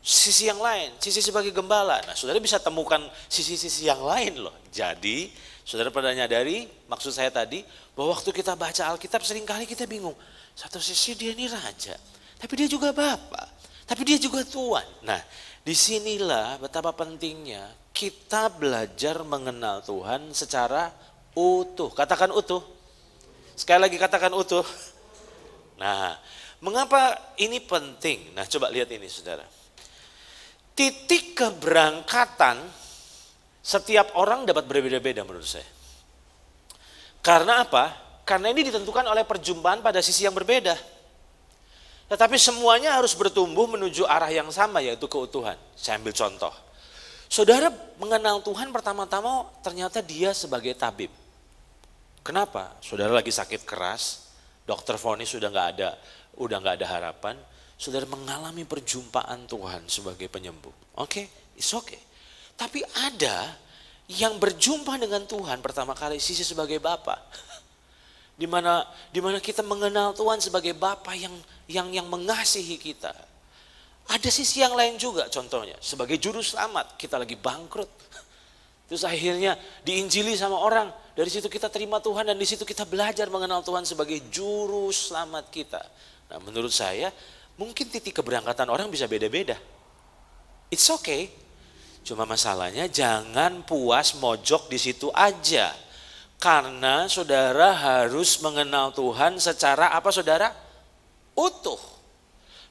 sisi yang lain, sisi sebagai gembala. Nah saudara bisa temukan sisi-sisi yang lain loh. Jadi saudara pernah nyadari maksud saya tadi bahwa waktu kita baca Alkitab seringkali kita bingung. Satu sisi dia ini raja, tapi dia juga Bapa, tapi dia juga Tuan. Nah disinilah betapa pentingnya kita belajar mengenal Tuhan secara utuh. Katakan utuh. Sekali lagi katakan utuh. Nah, mengapa ini penting? Nah, coba lihat ini saudara. Titik keberangkatan setiap orang dapat berbeda-beda menurut saya. Karena apa? Karena ini ditentukan oleh perjumpaan pada sisi yang berbeda. Tetapi semuanya harus bertumbuh menuju arah yang sama, yaitu keutuhan. Saya ambil contoh. Saudara mengenal Tuhan pertama-tama ternyata dia sebagai tabib. Kenapa? Saudara lagi sakit keras, dokter vonis sudah nggak ada harapan. Saudara mengalami perjumpaan Tuhan sebagai penyembuh. Oke, it's okay. Tapi ada yang berjumpa dengan Tuhan pertama kali sisi sebagai Bapa. Di mana kita mengenal Tuhan sebagai Bapa yang mengasihi kita. Ada sisi yang lain juga, contohnya sebagai juru selamat, kita lagi bangkrut. Terus akhirnya diinjili sama orang, dari situ kita terima Tuhan dan di situ kita belajar mengenal Tuhan sebagai juru selamat kita. Nah, menurut saya mungkin titik keberangkatan orang bisa beda-beda. It's okay. Cuma masalahnya jangan puas mojok di situ aja. Karena saudara harus mengenal Tuhan secara apa saudara? Utuh.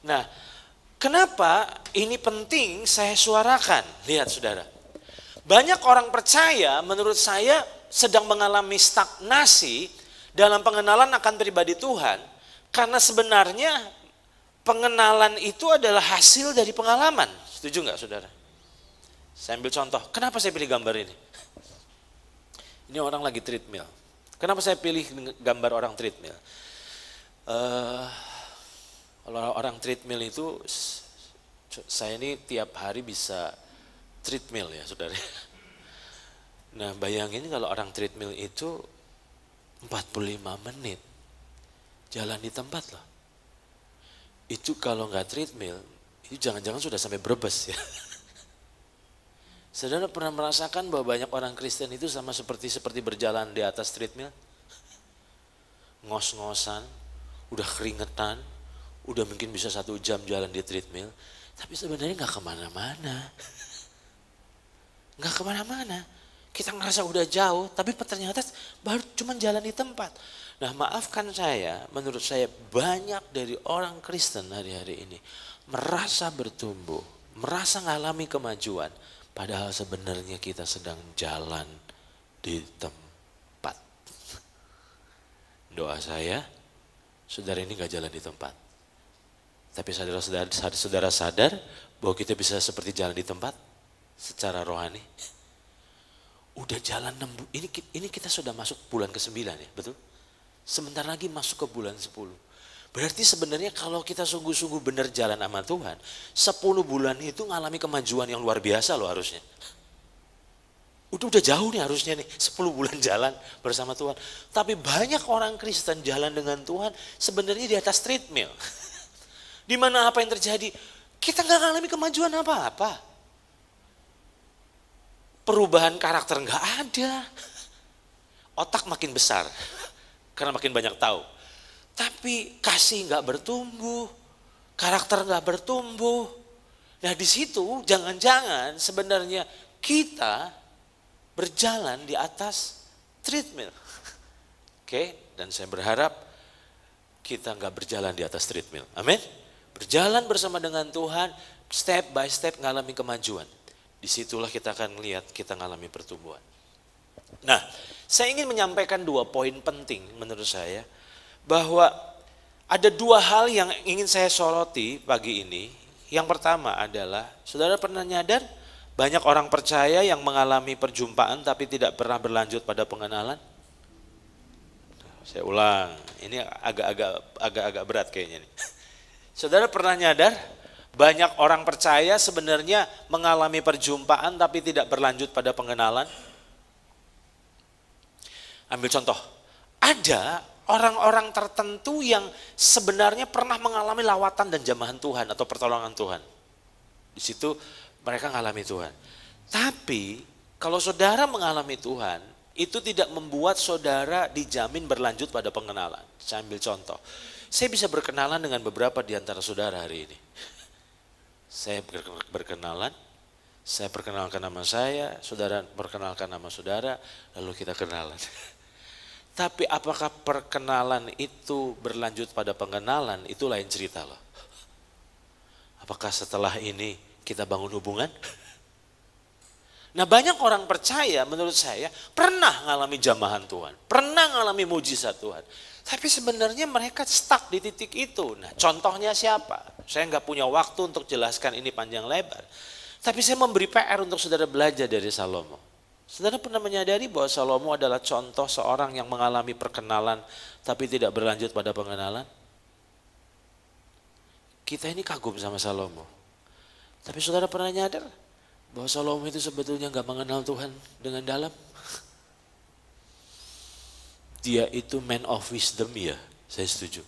Nah, kenapa ini penting saya suarakan? Lihat saudara, banyak orang percaya menurut saya sedang mengalami stagnasi dalam pengenalan akan pribadi Tuhan. Karena sebenarnya pengenalan itu adalah hasil dari pengalaman. Setuju nggak saudara? Saya ambil contoh, kenapa saya pilih gambar ini? Ini orang lagi treadmill. Kenapa saya pilih gambar orang treadmill? Kalau orang treadmill itu, saya ini tiap hari bisa treadmill ya saudara. Nah bayangin kalau orang treadmill itu 45 menit jalan di tempat loh. Itu kalau nggak treadmill, itu jangan-jangan sudah sampai Brebes ya. Saudara pernah merasakan bahwa banyak orang Kristen itu sama seperti berjalan di atas treadmill? Ngos-ngosan, udah keringetan, udah mungkin bisa 1 jam jalan di treadmill, tapi sebenarnya nggak kemana-mana. Nggak kemana-mana. Kita ngerasa udah jauh, tapi ternyata baru cuma jalan di tempat. Nah maafkan saya, menurut saya banyak dari orang Kristen hari-hari ini merasa bertumbuh, merasa ngalami kemajuan, padahal sebenarnya kita sedang jalan di tempat. Doa saya, saudara ini gak jalan di tempat. Tapi saudara sadar bahwa kita bisa seperti jalan di tempat secara rohani. Udah jalan 6 ini kita sudah masuk bulan ke-9 ya, betul? Sebentar lagi masuk ke bulan 10. Berarti sebenarnya kalau kita sungguh-sungguh benar jalan sama Tuhan, 10 bulan itu ngalami kemajuan yang luar biasa loh harusnya. Udah jauh nih harusnya nih, 10 bulan jalan bersama Tuhan. Tapi banyak orang Kristen jalan dengan Tuhan sebenarnya di atas treadmill. Di mana apa yang terjadi? Kita nggak ngalami kemajuan apa-apa. Perubahan karakter nggak ada. Otak makin besar karena makin banyak tahu. Tapi kasih nggak bertumbuh, karakter nggak bertumbuh. Nah di situ jangan-jangan sebenarnya kita berjalan di atas treadmill. Oke, dan saya berharap kita nggak berjalan di atas treadmill. Amin. Berjalan bersama dengan Tuhan, step by step ngalami kemajuan. Disitulah kita akan melihat kita ngalami pertumbuhan. Nah, saya ingin menyampaikan 2 poin penting menurut saya, bahwa ada 2 hal yang ingin saya soroti pagi ini. Yang pertama adalah, saudara pernah nyadar banyak orang percaya yang mengalami perjumpaan tapi tidak pernah berlanjut pada pengenalan? Saya ulang, ini agak berat kayaknya nih. Saudara pernah nyadar banyak orang percaya sebenarnya mengalami perjumpaan tapi tidak berlanjut pada pengenalan? Ambil contoh, ada orang-orang tertentu yang sebenarnya pernah mengalami lawatan dan jamahan Tuhan atau pertolongan Tuhan. Di situ mereka mengalami Tuhan. Tapi kalau saudara mengalami Tuhan, itu tidak membuat saudara dijamin berlanjut pada pengenalan. Saya ambil contoh, saya bisa berkenalan dengan beberapa di antara saudara hari ini. Saya berkenalan, saya perkenalkan nama saya, saudara perkenalkan nama saudara, lalu kita kenalan. Tapi apakah perkenalan itu berlanjut pada pengenalan, itu lain cerita loh. Apakah setelah ini kita bangun hubungan? Nah banyak orang percaya menurut saya pernah mengalami jamahan Tuhan, pernah mengalami mujizat Tuhan. Tapi sebenarnya mereka stuck di titik itu. Nah contohnya siapa? Saya nggak punya waktu untuk jelaskan ini panjang lebar. Tapi saya memberi PR untuk saudara belajar dari Salomo. Saudara pernah menyadari bahwa Salomo adalah contoh seorang yang mengalami perkenalan tapi tidak berlanjut pada pengenalan? Kita ini kagum sama Salomo. Tapi saudara pernah nyadar bahwa Salomo itu sebetulnya nggak mengenal Tuhan dengan dalam? Dia itu man of wisdom ya, saya setuju.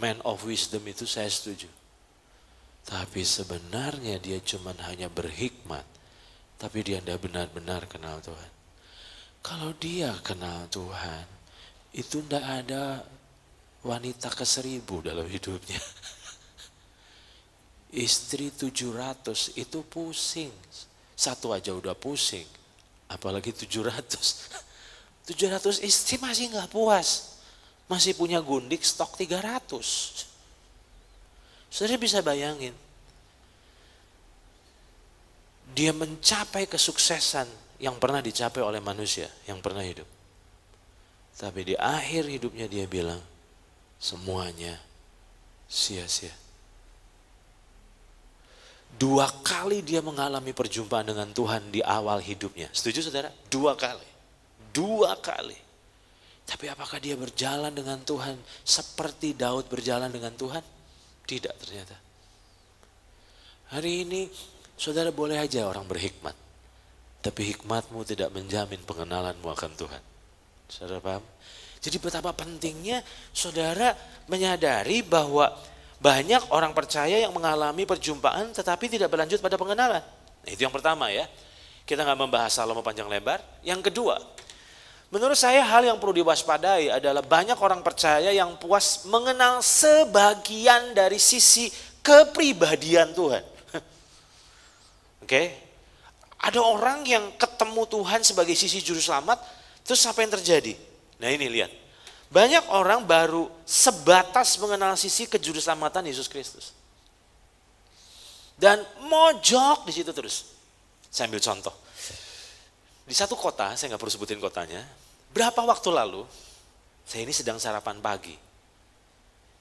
Man of wisdom itu saya setuju. Tapi sebenarnya dia cuma hanya berhikmat. Tapi dia tidak benar-benar kenal Tuhan. Kalau dia kenal Tuhan, itu tidak ada wanita ke-1000 dalam hidupnya. Istri 700 itu pusing. 1 aja udah pusing. Apalagi 700. 700 istri masih nggak puas. Masih punya gundik stok 300. Saudara bisa bayangin, dia mencapai kesuksesan yang pernah dicapai oleh manusia yang pernah hidup. Tapi di akhir hidupnya dia bilang, semuanya sia-sia. 2 kali dia mengalami perjumpaan dengan Tuhan di awal hidupnya. Setuju saudara? 2 kali. 2 kali. Tapi apakah dia berjalan dengan Tuhan seperti Daud berjalan dengan Tuhan? Tidak ternyata. Hari ini saudara boleh aja orang berhikmat. Tapi hikmatmu tidak menjamin pengenalanmu akan Tuhan. Saudara paham? Jadi betapa pentingnya saudara menyadari bahwa banyak orang percaya yang mengalami perjumpaan tetapi tidak berlanjut pada pengenalan. Nah, itu yang pertama ya. Kita nggak membahas Salomo panjang lebar. Yang kedua, menurut saya hal yang perlu diwaspadai adalah banyak orang percaya yang puas mengenal sebagian dari sisi kepribadian Tuhan. Oke? Ada orang yang ketemu Tuhan sebagai sisi juru selamat, terus apa yang terjadi? Nah ini lihat. Banyak orang baru sebatas mengenal sisi kejuruselamatan Yesus Kristus. Dan mojok di situ terus. Saya ambil contoh. Di satu kota, saya nggak perlu sebutin kotanya. Berapa waktu lalu, saya ini sedang sarapan pagi.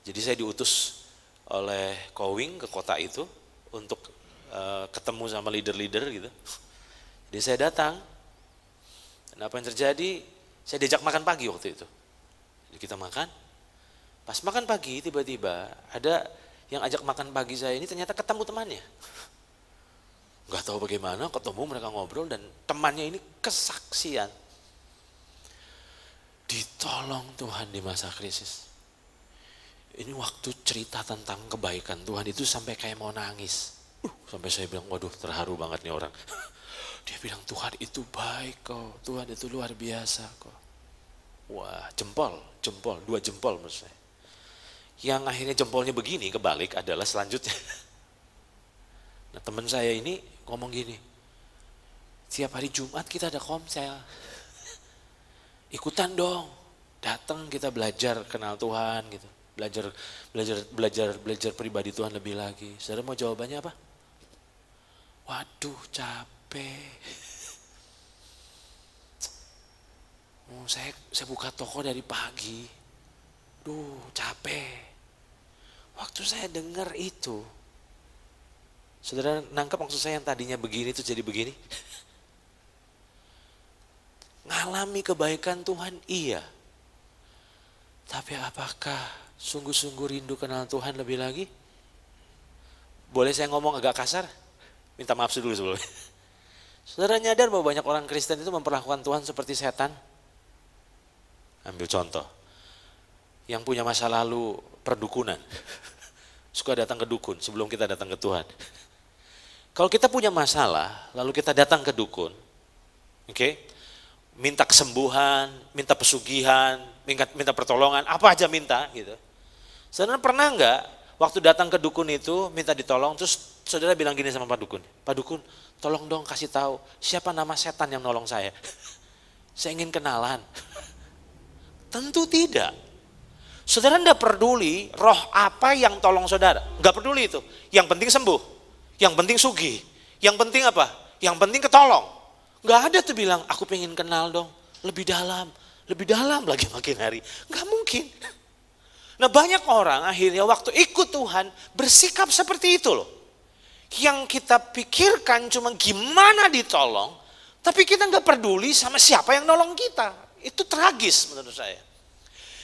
Jadi saya diutus oleh Kowing ke kota itu untuk ketemu sama leader-leader gitu. Jadi saya datang. Dan apa yang terjadi? Saya diajak makan pagi waktu itu. Jadi kita makan, pas makan pagi tiba-tiba ada yang ajak makan pagi saya ini ternyata ketemu temannya. Gak tahu bagaimana ketemu mereka ngobrol dan temannya ini kesaksian. Ditolong Tuhan di masa krisis. Ini waktu cerita tentang kebaikan Tuhan itu sampai kayak mau nangis. Sampai saya bilang waduh terharu banget nih orang. Dia bilang Tuhan itu baik kok, Tuhan itu luar biasa kok. Wah, jempol, 2 jempol menurut saya. Yang akhirnya jempolnya begini kebalik adalah selanjutnya. Nah teman saya ini ngomong gini, tiap hari Jumat kita ada komsel. Ikutan dong, datang kita belajar kenal Tuhan gitu. Belajar pribadi Tuhan lebih lagi. Saudara mau jawabannya apa? Waduh capek. Oh, saya buka toko dari pagi. Duh, capek. Waktu saya dengar itu, saudara nangkep maksud saya yang tadinya begini itu jadi begini? Ngalami kebaikan Tuhan, iya. Tapi apakah sungguh-sungguh rindu kenal Tuhan lebih lagi? Boleh saya ngomong agak kasar? Minta maaf dulu sebelumnya. Saudara nyadar bahwa banyak orang Kristen itu memperlakukan Tuhan seperti setan? Ambil contoh, yang punya masa lalu perdukunan, suka datang ke dukun sebelum kita datang ke Tuhan. Kalau kita punya masalah, lalu kita datang ke dukun, oke, minta kesembuhan, minta pesugihan, minta pertolongan, apa aja minta gitu. Saudara pernah nggak waktu datang ke dukun itu minta ditolong, terus saudara bilang gini sama Pak Dukun, tolong dong kasih tahu siapa nama setan yang nolong saya. Saya ingin kenalan. Tentu tidak. Saudara tidak peduli roh apa yang tolong saudara. Enggak peduli itu. Yang penting sembuh. Yang penting sugih. Yang penting apa? Yang penting ketolong. Enggak ada tuh bilang, aku pengen kenal dong. Lebih dalam. Lebih dalam lagi makin hari. Enggak mungkin. Nah banyak orang akhirnya waktu ikut Tuhan bersikap seperti itu loh. Yang kita pikirkan cuma gimana ditolong. Tapi kita enggak peduli sama siapa yang nolong kita. Itu tragis menurut saya.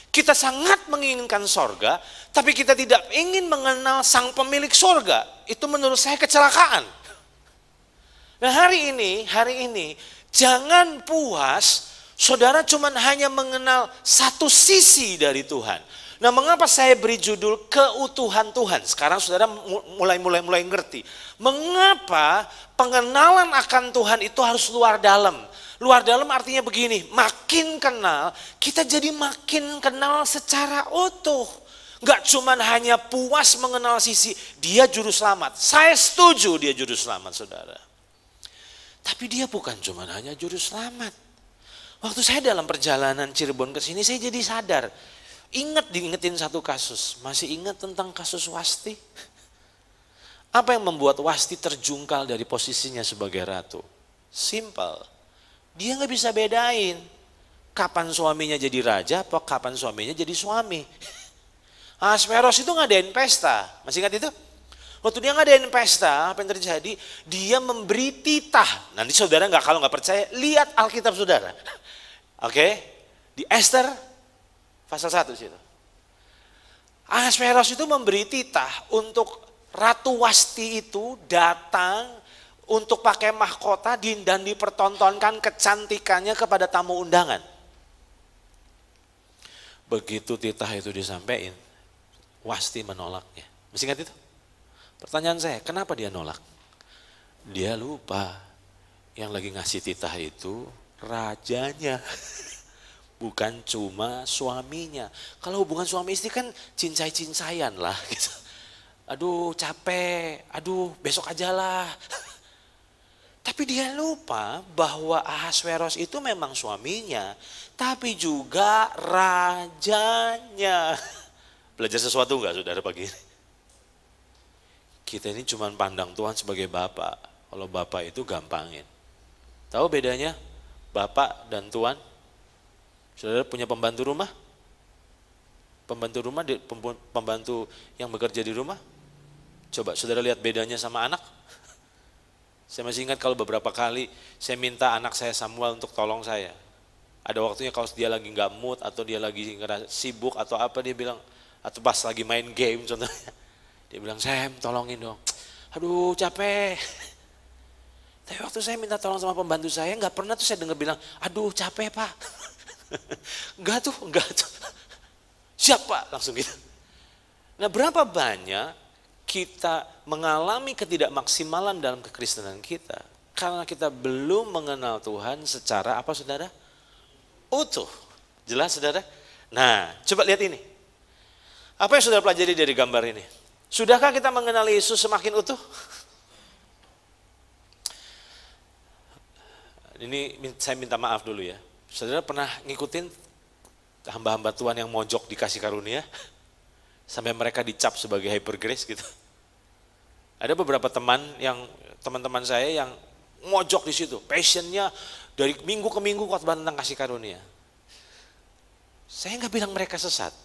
Kita sangat menginginkan sorga, tapi kita tidak ingin mengenal sang pemilik sorga. Itu menurut saya kecelakaan. Nah hari ini, jangan puas, saudara cuma hanya mengenal satu sisi dari Tuhan. Nah mengapa saya beri judul keutuhan Tuhan? Sekarang saudara mulai ngerti. Mengapa pengenalan akan Tuhan itu harus luar dalam. Luar dalam artinya begini, makin kenal, kita jadi makin kenal secara utuh. Gak cuman hanya puas mengenal sisi, dia juru selamat. Saya setuju dia juru selamat saudara. Tapi dia bukan cuman hanya juru selamat. Waktu saya dalam perjalanan Cirebon ke sini, saya jadi sadar. Diingetin satu kasus, masih ingat tentang kasus Wasti? Apa yang membuat Wasti terjungkal dari posisinya sebagai ratu? Simple. Dia nggak bisa bedain kapan suaminya jadi raja apa kapan suaminya jadi suami. Ahasveros itu ngadain pesta. Masih ingat itu? Waktu dia ngadain pesta, apa yang terjadi? Dia memberi titah. Nanti saudara kalau nggak percaya, lihat Alkitab saudara. Oke? Di Esther pasal 1 situ. Ahasveros itu memberi titah untuk Ratu Wasti itu datang untuk pakai mahkota dan dipertontonkan kecantikannya kepada tamu undangan. Begitu titah itu disampaikan, Wasti menolaknya. Masih ingat itu? Pertanyaan saya, kenapa dia nolak? Dia lupa yang lagi ngasih titah itu rajanya. Bukan cuma suaminya. Kalau hubungan suami istri kan cincai-cincayan lah gitu. Aduh capek, aduh besok aja lah. Tapi dia lupa bahwa Ahasveros itu memang suaminya, tapi juga rajanya. Belajar sesuatu enggak saudara pagi ini? Kita ini cuma pandang Tuhan sebagai Bapak. Kalau Bapak itu gampangin. Tahu bedanya Bapak dan Tuhan? Saudara punya pembantu rumah? Pembantu yang bekerja di rumah? Coba saudara lihat bedanya sama anak. Saya masih ingat kalau beberapa kali saya minta anak saya Samuel untuk tolong saya. Ada waktunya kalau dia lagi nggak mood atau dia lagi sibuk atau apa, dia bilang, atau pas lagi main game contohnya. Dia bilang, Sam tolongin dong. Aduh capek. Tapi waktu saya minta tolong sama pembantu saya, nggak pernah tuh saya dengar bilang, aduh capek pak. Enggak tuh. Siapa? Langsung gitu. Nah berapa banyak kita mengalami ketidakmaksimalan dalam kekristenan kita karena kita belum mengenal Tuhan secara apa saudara? Utuh. Jelas saudara? Nah coba lihat ini. Apa yang saudara pelajari dari gambar ini? Sudahkah kita mengenal Yesus semakin utuh? Ini saya minta maaf dulu ya. Saudara pernah ngikutin hamba-hamba Tuhan yang mojok dikasih karunia? Sampai mereka dicap sebagai hyper grace gitu. Ada beberapa teman-teman saya yang mojok di situ. Passionnya dari minggu ke minggu khotbah tentang kasih karunia. Saya nggak bilang mereka sesat.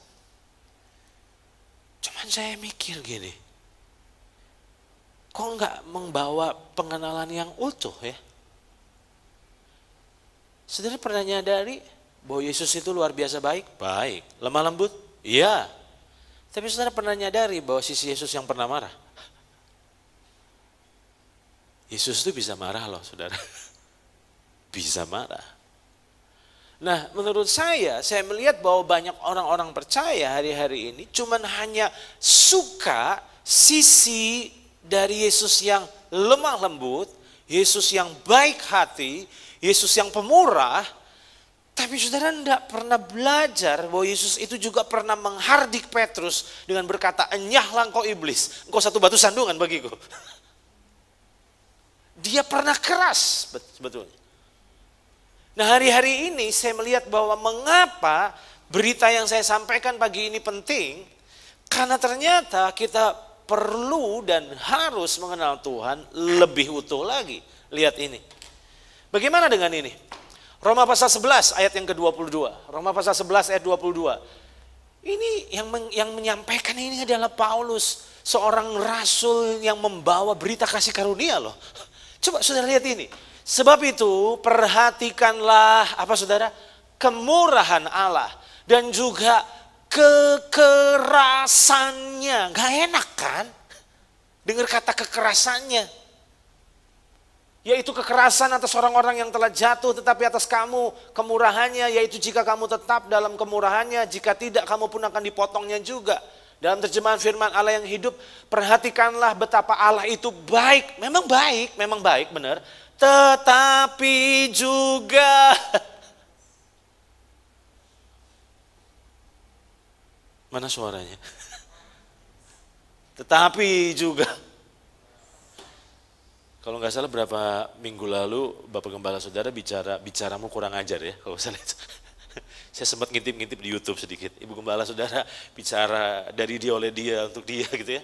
Cuman saya mikir gini. Kok nggak membawa pengenalan yang utuh ya? Saudara pernah nyadari bahwa Yesus itu luar biasa baik? Baik. Lemah lembut? Iya. Tapi saudara pernah nyadari bahwa sisi Yesus yang pernah marah? Yesus itu bisa marah loh saudara. Bisa marah. Nah menurut saya melihat bahwa banyak orang-orang percaya hari-hari ini cuman hanya suka sisi dari Yesus yang lemah lembut, Yesus yang baik hati, Yesus yang pemurah. Tapi saudara tidak pernah belajar bahwa Yesus itu juga pernah menghardik Petrus dengan berkata, enyahlah engkau iblis, engkau satu batu sandungan bagiku. Dia pernah keras sebetulnya. Nah hari-hari ini saya melihat bahwa mengapa berita yang saya sampaikan pagi ini penting, karena ternyata kita perlu dan harus mengenal Tuhan lebih utuh lagi. Lihat ini. Bagaimana dengan ini? Roma pasal 11 ayat yang ke-22. Roma pasal 11 ayat 22. Ini yang menyampaikan ini adalah Paulus, seorang rasul yang membawa berita kasih karunia loh. Coba saudara lihat ini. Sebab itu perhatikanlah apa saudara? Kemurahan Allah dan juga kekerasannya. Gak enak kan? Dengar kata kekerasannya. Yaitu kekerasan atas orang-orang yang telah jatuh, tetapi atas kamu kemurahannya, yaitu jika kamu tetap dalam kemurahannya, jika tidak kamu pun akan dipotongnya juga. Dalam terjemahan firman Allah yang hidup, perhatikanlah betapa Allah itu baik, memang baik benar, tetapi juga mana suaranya? Tetapi juga. Kalau nggak salah berapa minggu lalu Bapak Gembala Saudara bicaramu kurang ajar ya kalau saya lihat. Saya sempat ngintip-ngintip di YouTube sedikit. Ibu Gembala Saudara bicara dari dia oleh dia untuk dia gitu ya.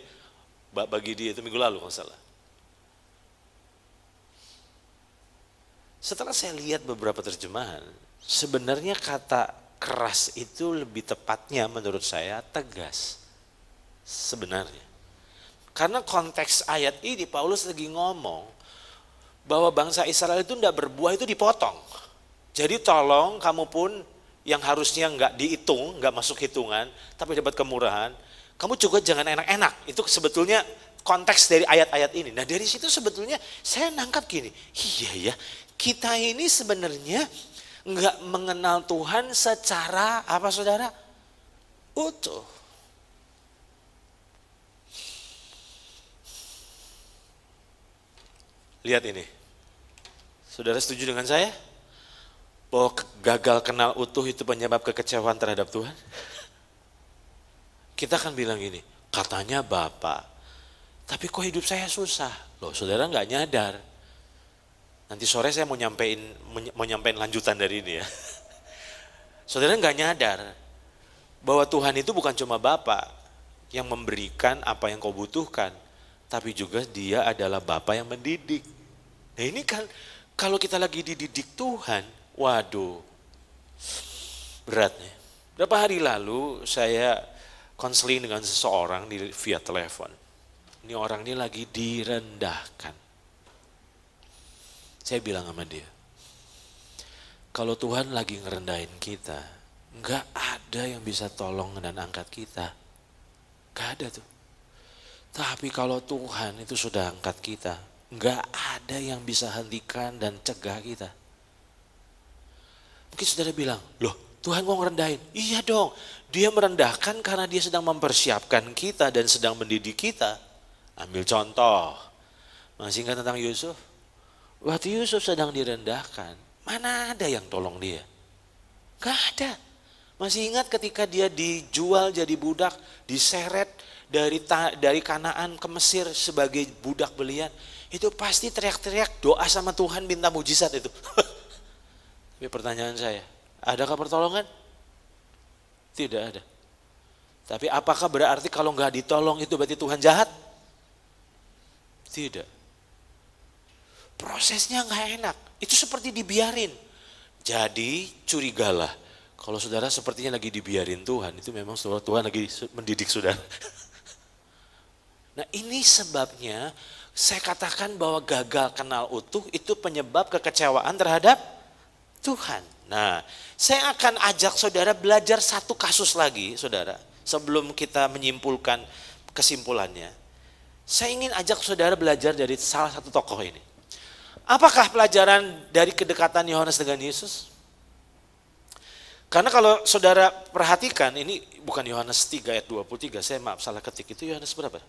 Bagi dia itu minggu lalu kalau salah. Setelah saya lihat beberapa terjemahan, sebenarnya kata keras itu lebih tepatnya menurut saya tegas. Sebenarnya. Karena konteks ayat ini Paulus lagi ngomong bahwa bangsa Israel itu tidak berbuah itu dipotong. Jadi tolong kamu pun yang harusnya nggak dihitung, nggak masuk hitungan, tapi dapat kemurahan, kamu juga jangan enak-enak. Itu sebetulnya konteks dari ayat-ayat ini. Nah dari situ sebetulnya saya nangkap gini, iya ya, kita ini sebenarnya nggak mengenal Tuhan secara apa saudara? Utuh. Lihat ini. Saudara setuju dengan saya? Bahwa gagal kenal utuh itu penyebab kekecewaan terhadap Tuhan? Kita akan bilang gini, katanya Bapak, tapi kok hidup saya susah? Loh saudara nggak nyadar. Nanti sore saya mau nyampein lanjutan dari ini ya. Saudara nggak nyadar bahwa Tuhan itu bukan cuma Bapa yang memberikan apa yang kau butuhkan, tapi juga Dia adalah Bapa yang mendidik. Nah ini kan kalau kita lagi dididik Tuhan, waduh beratnya. Berapa hari lalu saya konseling dengan seseorang via telepon. Ini orang ini lagi direndahkan. Saya bilang sama dia, kalau Tuhan lagi ngerendahin kita, nggak ada yang bisa tolong dan angkat kita. Nggak ada tuh. Tapi kalau Tuhan itu sudah angkat kita, nggak ada yang bisa hentikan dan cegah kita. Mungkin saudara bilang, loh Tuhan mau ngerendahin? Iya dong, Dia merendahkan karena Dia sedang mempersiapkan kita dan sedang mendidik kita. Ambil contoh, masih ingat tentang Yusuf? Waktu Yusuf sedang direndahkan, mana ada yang tolong dia? Gak ada. Masih ingat ketika dia dijual jadi budak, diseret dari Kanaan ke Mesir sebagai budak belian, itu pasti teriak-teriak doa sama Tuhan minta mujizat itu. Tapi pertanyaan saya, adakah pertolongan? Tidak ada. Tapi apakah berarti kalau nggak ditolong itu berarti Tuhan jahat? Tidak. Prosesnya nggak enak, itu seperti dibiarin. Jadi curigalah, kalau saudara sepertinya lagi dibiarin Tuhan, itu memang Tuhan lagi mendidik saudara. Nah ini sebabnya saya katakan bahwa gagal kenal utuh itu penyebab kekecewaan terhadap Tuhan. Nah saya akan ajak saudara belajar satu kasus lagi saudara, sebelum kita menyimpulkan kesimpulannya. Saya ingin ajak saudara belajar dari salah satu tokoh ini. Apakah pelajaran dari kedekatan Yohanes dengan Yesus? Karena kalau saudara perhatikan, ini bukan Yohanes 3 ayat 23, saya maaf salah ketik, itu Yohanes berapa?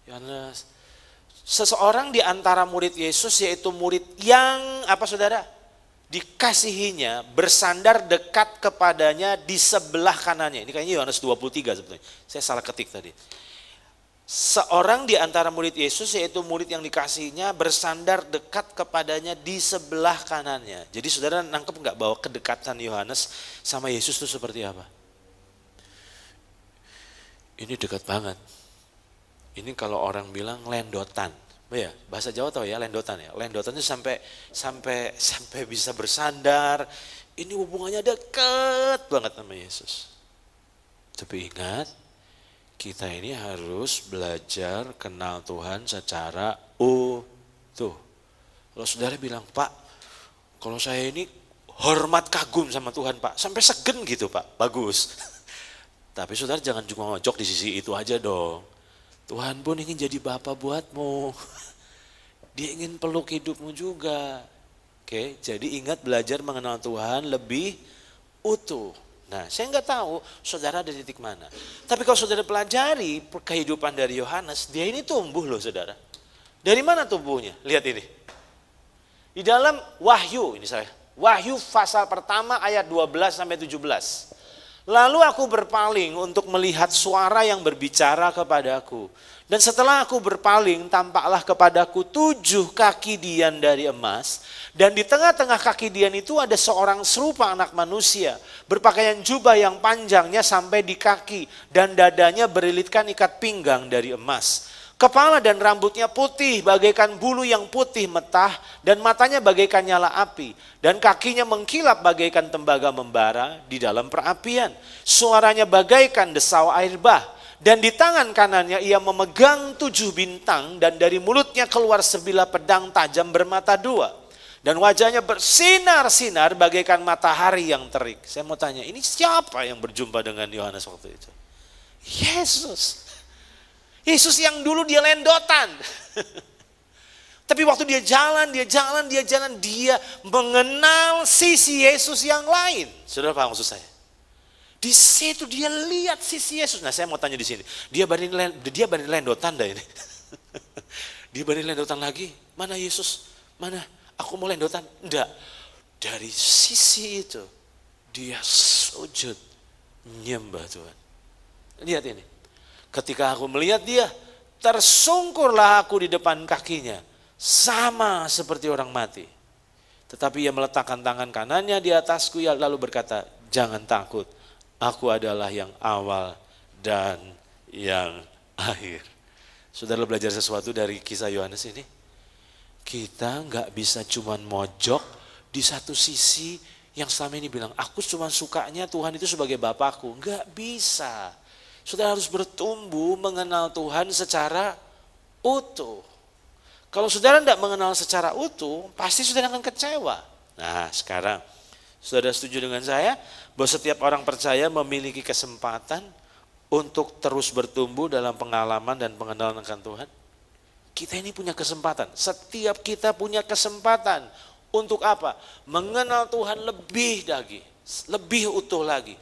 Yohanes, seseorang di antara murid Yesus yaitu murid yang apa saudara? Dikasihinya bersandar dekat kepadanya di sebelah kanannya. Ini kayaknya Yohanes 23 sebetulnya, saya salah ketik tadi. Seorang di antara murid Yesus yaitu murid yang dikasihinya bersandar dekat kepadanya di sebelah kanannya. Jadi saudara nangkep nggak bahwa kedekatan Yohanes sama Yesus itu seperti apa? Ini dekat banget. Ini kalau orang bilang lendotan. Ya, bahasa Jawa tahu ya lendotan ya. Lendotan itu sampai bisa bersandar. Ini hubungannya dekat banget sama Yesus. Tapi ingat, kita ini harus belajar kenal Tuhan secara utuh. Kalau saudara bilang, Pak, kalau saya ini hormat kagum sama Tuhan Pak, sampai segen gitu Pak, bagus. Tapi saudara jangan cuma ngojok di sisi itu aja dong. Tuhan pun ingin jadi Bapa buatmu. Dia ingin peluk hidupmu juga. Oke, jadi ingat belajar mengenal Tuhan lebih utuh. Nah, saya nggak tahu saudara ada di titik mana. Tapi kalau saudara pelajari kehidupan dari Yohanes, dia ini tumbuh loh saudara. Dari mana tumbuhnya? Lihat ini. Di dalam Wahyu, ini saya. Wahyu pasal pertama ayat 12 sampai 17. Lalu aku berpaling untuk melihat suara yang berbicara kepadaku. Dan setelah aku berpaling, tampaklah kepadaku 7 kaki dian dari emas. Dan di tengah-tengah kaki dian itu ada seorang serupa anak manusia. Berpakaian jubah yang panjangnya sampai di kaki. Dan dadanya berilitkan ikat pinggang dari emas. Kepala dan rambutnya putih bagaikan bulu yang putih metah, dan matanya bagaikan nyala api, dan kakinya mengkilap bagaikan tembaga membara di dalam perapian. Suaranya bagaikan desau air bah, dan di tangan kanannya ia memegang 7 bintang, dan dari mulutnya keluar sebilah pedang tajam bermata 2. Dan wajahnya bersinar-sinar bagaikan matahari yang terik. Saya mau tanya, ini siapa yang berjumpa dengan Yohanes waktu itu? Yesus. Yesus yang dulu dia lendotan. Tapi waktu dia jalan, dia mengenal sisi Yesus yang lain. Saudara paham maksud saya? Di situ dia lihat sisi Yesus. Nah, saya mau tanya di sini. Dia banding lendotan dah ini. Dia banding lendotan lagi. Mana Yesus? Mana? Aku mau lendotan. Enggak. Dari sisi itu dia sujud menyembah Tuhan. Lihat ini. Ketika aku melihat dia, tersungkurlah aku di depan kakinya, sama seperti orang mati. Tetapi ia meletakkan tangan kanannya di atasku, lalu berkata, jangan takut, aku adalah yang awal dan yang akhir. Saudara belajar sesuatu dari kisah Yohanes ini? Kita nggak bisa cuman mojok di satu sisi yang selama ini bilang, aku cuma sukanya Tuhan itu sebagai Bapakku. Nggak bisa. Saudara harus bertumbuh mengenal Tuhan secara utuh. Kalau saudara tidak mengenal secara utuh, pasti saudara akan kecewa. Nah, sekarang saudara setuju dengan saya bahwa setiap orang percaya memiliki kesempatan untuk terus bertumbuh dalam pengalaman dan pengenalan akan Tuhan? Kita ini punya kesempatan. Setiap kita punya kesempatan. Untuk apa? Mengenal Tuhan lebih lagi. Lebih utuh lagi.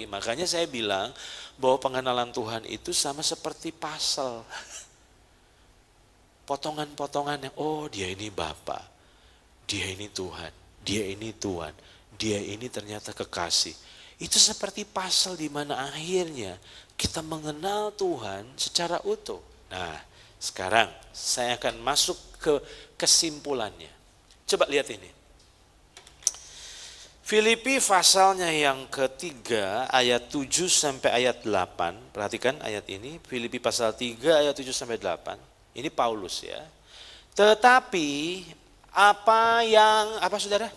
Makanya saya bilang bahwa pengenalan Tuhan itu sama seperti puzzle. Potongan-potongannya, oh dia ini Bapa, dia ini Tuhan, dia ini Tuhan, dia ini ternyata kekasih. Itu seperti puzzle di mana akhirnya kita mengenal Tuhan secara utuh. Nah, sekarang saya akan masuk ke kesimpulannya. Coba lihat ini. Filipi pasalnya yang ketiga ayat 7 sampai ayat 8. Perhatikan ayat ini, Filipi pasal 3 ayat 7 sampai 8. Ini Paulus ya. Tetapi apa saudara?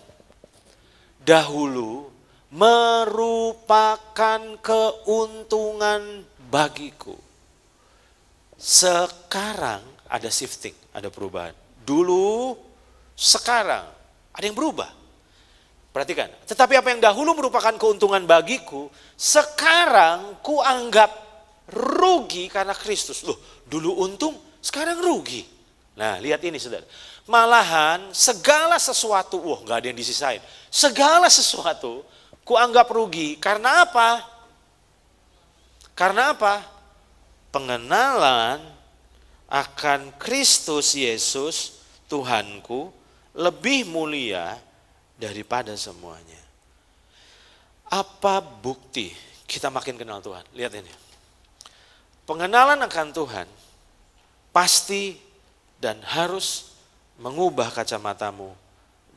Dahulu merupakan keuntungan bagiku. Sekarang ada shifting, ada perubahan. Dulu, sekarang ada yang berubah. Perhatikan, tetapi apa yang dahulu merupakan keuntungan bagiku, sekarang kuanggap rugi karena Kristus. Loh, dulu untung, sekarang rugi. Nah, lihat ini saudara. Malahan segala sesuatu, gak ada yang disisain. Segala sesuatu kuanggap rugi. Karena apa? Karena apa? Pengenalan akan Kristus Yesus, Tuhanku, lebih mulia daripada semuanya. Apa bukti kita makin kenal Tuhan? Lihat ini. Pengenalan akan Tuhan pasti dan harus mengubah kacamatamu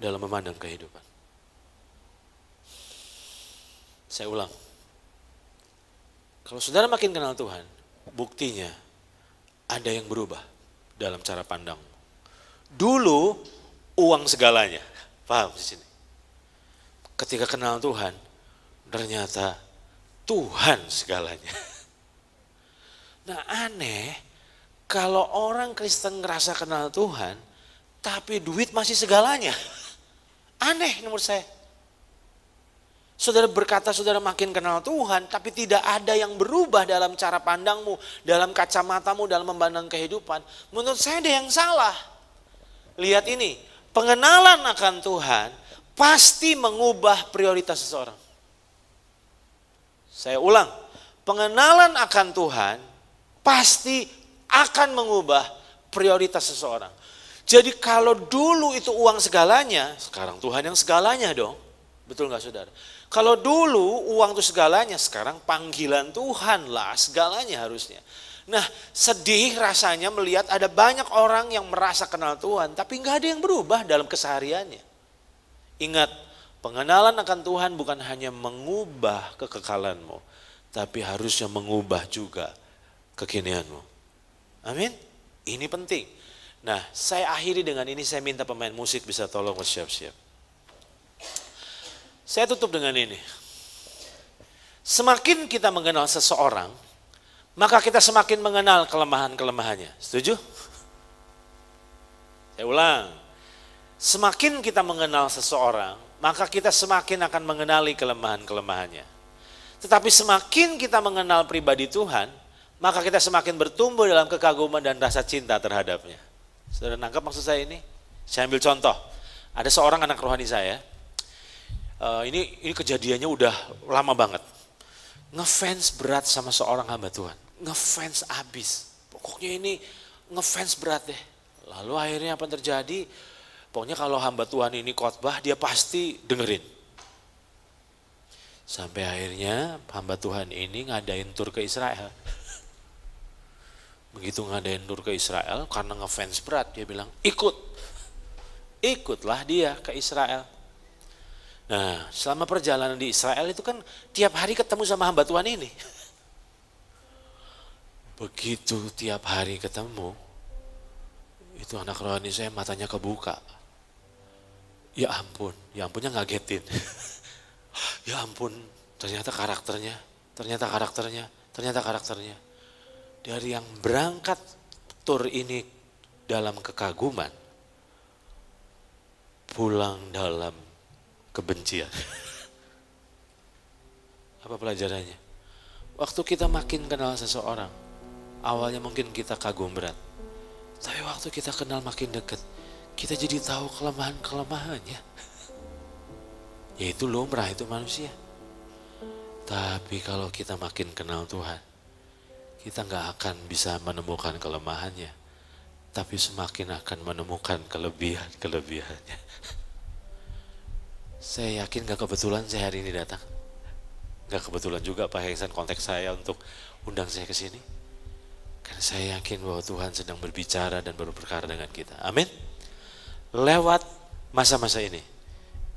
dalam memandang kehidupan. Saya ulang. Kalau saudara makin kenal Tuhan, buktinya ada yang berubah dalam cara pandangmu. Dulu uang segalanya. Paham di sini? Ketika kenal Tuhan, ternyata Tuhan segalanya. Nah, aneh kalau orang Kristen ngerasa kenal Tuhan, tapi duit masih segalanya. Aneh menurut saya. Saudara berkata saudara makin kenal Tuhan, tapi tidak ada yang berubah dalam cara pandangmu, dalam kacamatamu, dalam memandang kehidupan. Menurut saya ada yang salah. Lihat ini, pengenalan akan Tuhan pasti mengubah prioritas seseorang. Saya ulang, pengenalan akan Tuhan pasti akan mengubah prioritas seseorang. Jadi kalau dulu itu uang segalanya, sekarang Tuhan yang segalanya dong. Betul gak saudara? Kalau dulu uang itu segalanya, sekarang panggilan Tuhan lah segalanya harusnya. Nah, sedih rasanya melihat ada banyak orang yang merasa kenal Tuhan, tapi gak ada yang berubah dalam kesehariannya. Ingat, pengenalan akan Tuhan bukan hanya mengubah kekekalanmu, tapi harusnya mengubah juga kekinianmu. Amin. Ini penting. Nah, saya akhiri dengan ini, saya minta pemain musik bisa tolong bersiap-siap. Saya tutup dengan ini. Semakin kita mengenal seseorang, maka kita semakin mengenal kelemahan-kelemahannya. Setuju? Saya ulang. Semakin kita mengenal seseorang, maka kita semakin akan mengenali kelemahan-kelemahannya. Tetapi semakin kita mengenal pribadi Tuhan, maka kita semakin bertumbuh dalam kekaguman dan rasa cinta terhadapnya. Saudara nangkap maksud saya ini? Saya ambil contoh. Ada seorang anak rohani saya. Ini kejadiannya udah lama banget. Ngefans berat sama seorang hamba Tuhan. Ngefans abis. Pokoknya ini ngefans berat deh. Lalu akhirnya apa yang terjadi? Pokoknya kalau hamba Tuhan ini khotbah, dia pasti dengerin. Sampai akhirnya hamba Tuhan ini ngadain tur ke Israel. Begitu ngadain tur ke Israel, karena ngefans berat, dia bilang, ikutlah dia ke Israel. Nah, selama perjalanan di Israel itu kan tiap hari ketemu sama hamba Tuhan ini. Begitu tiap hari ketemu, itu anak rohani saya matanya kebuka. Ya ampunnya ngagetin. Ya ampun, ternyata karakternya. Dari yang berangkat tur ini dalam kekaguman, pulang dalam kebencian. Apa pelajarannya? Waktu kita makin kenal seseorang, awalnya mungkin kita kagum berat. Tapi waktu kita kenal makin dekat, kita jadi tahu kelemahan-kelemahannya. Yaitu lumrah, itu manusia. Tapi kalau kita makin kenal Tuhan, kita gak akan bisa menemukan kelemahannya, tapi semakin akan menemukan kelebihan-kelebihannya. Saya yakin gak kebetulan saya hari ini datang. Gak kebetulan juga Pak Hengsan kontak saya untuk undang saya ke sini. Karena saya yakin bahwa Tuhan sedang berbicara dan berperkara dengan kita. Amin. Lewat masa-masa ini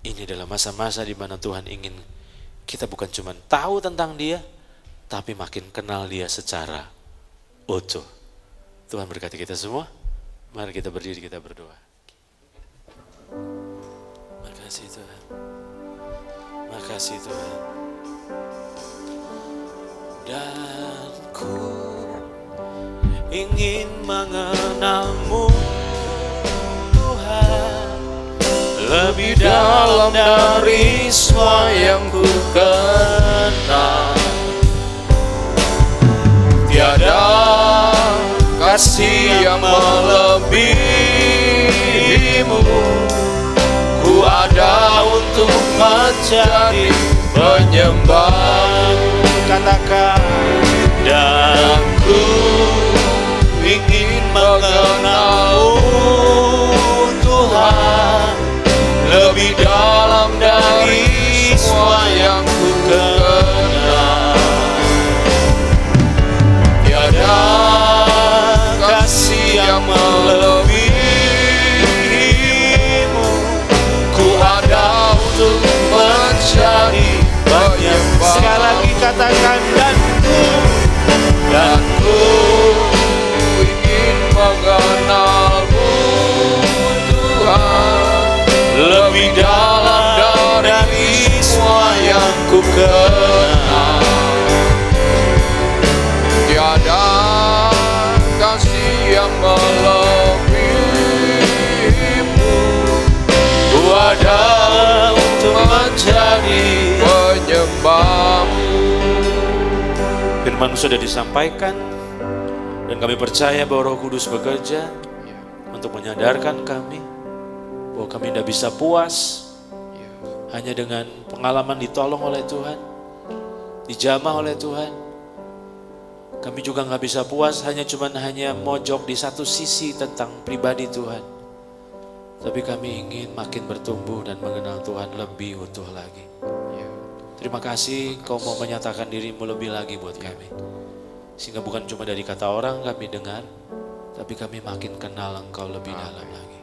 adalah masa-masa di mana Tuhan ingin kita bukan cuma tahu tentang Dia, tapi makin kenal Dia secara utuh. Tuhan berkati kita semua. Mari kita berdiri, kita berdoa. Makasih Tuhan. Makasih Tuhan. Dan ku ingin mengenal-Mu Tuhan, lebih dalam dari semua yang ku kenal. Tiada kasih yang melebihi-Mu. Ku ada untuk menjadi penyembah. Katakan, dan ku ingin mengenal-Mu Tuhan, lebih dalam dari semua yang ku kenal. Tiada kasih yang melebihi-Mu. Ku ada untuk menjadi penyembah. Sekali lagi katakan, dan ku ingin mengenal-Mu Tuhan, lebih dalam dari semua yang ku kenal. Tiada kasih yang melebihi-Mu. Ku ada untuk menjadi penyembah-Mu. Firman sudah disampaikan dan kami percaya bahwa Roh Kudus bekerja untuk menyadarkan kami bahwa kami tidak bisa puas hanya dengan pengalaman ditolong oleh Tuhan, dijamah oleh Tuhan. Kami juga nggak bisa puas hanya mojok di satu sisi tentang pribadi Tuhan. Tapi kami ingin makin bertumbuh dan mengenal Tuhan lebih utuh lagi. Terima kasih Kau mau menyatakan diri-Mu lebih lagi buat kami. Sehingga bukan cuma dari kata orang kami dengar, tapi kami makin kenal Engkau lebih dalam lagi.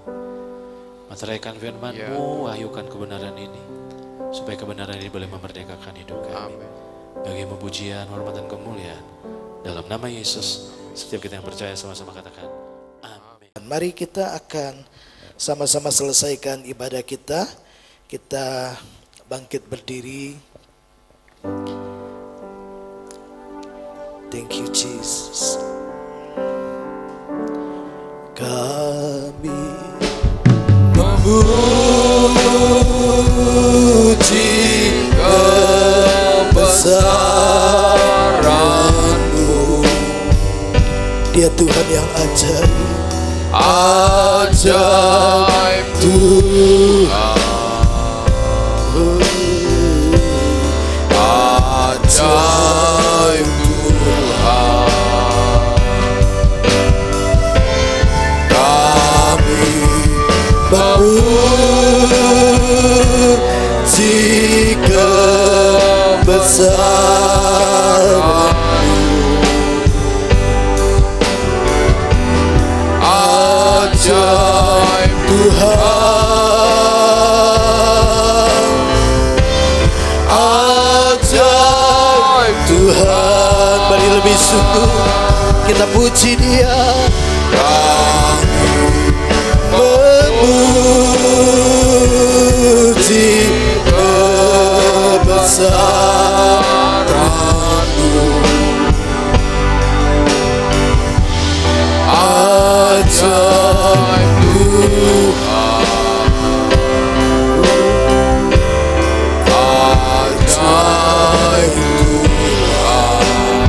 Materaikan firman-Mu, wahyukan kebenaran ini, supaya kebenaran ini boleh memerdekakan hidup kami. Bagi pujian, hormat, dan kemuliaan dalam nama Yesus Setiap kita yang percaya sama-sama katakan amin. Mari kita akan sama-sama selesaikan ibadah kita. Kita bangkit berdiri. Thank you Jesus. Kami memuji kebesaran-Mu. Dia Tuhan yang ajaib. Ajaib Tuhan. Ajaib Tuhan. Kami memuji kebesaran. Ajaib Tuhan. Ajaib Tuhan. Mari lebih sungguh kita puji Dia. Kami memuji kebesaran-Mu. Ajaib Tuhan. Ajaib Tuhan.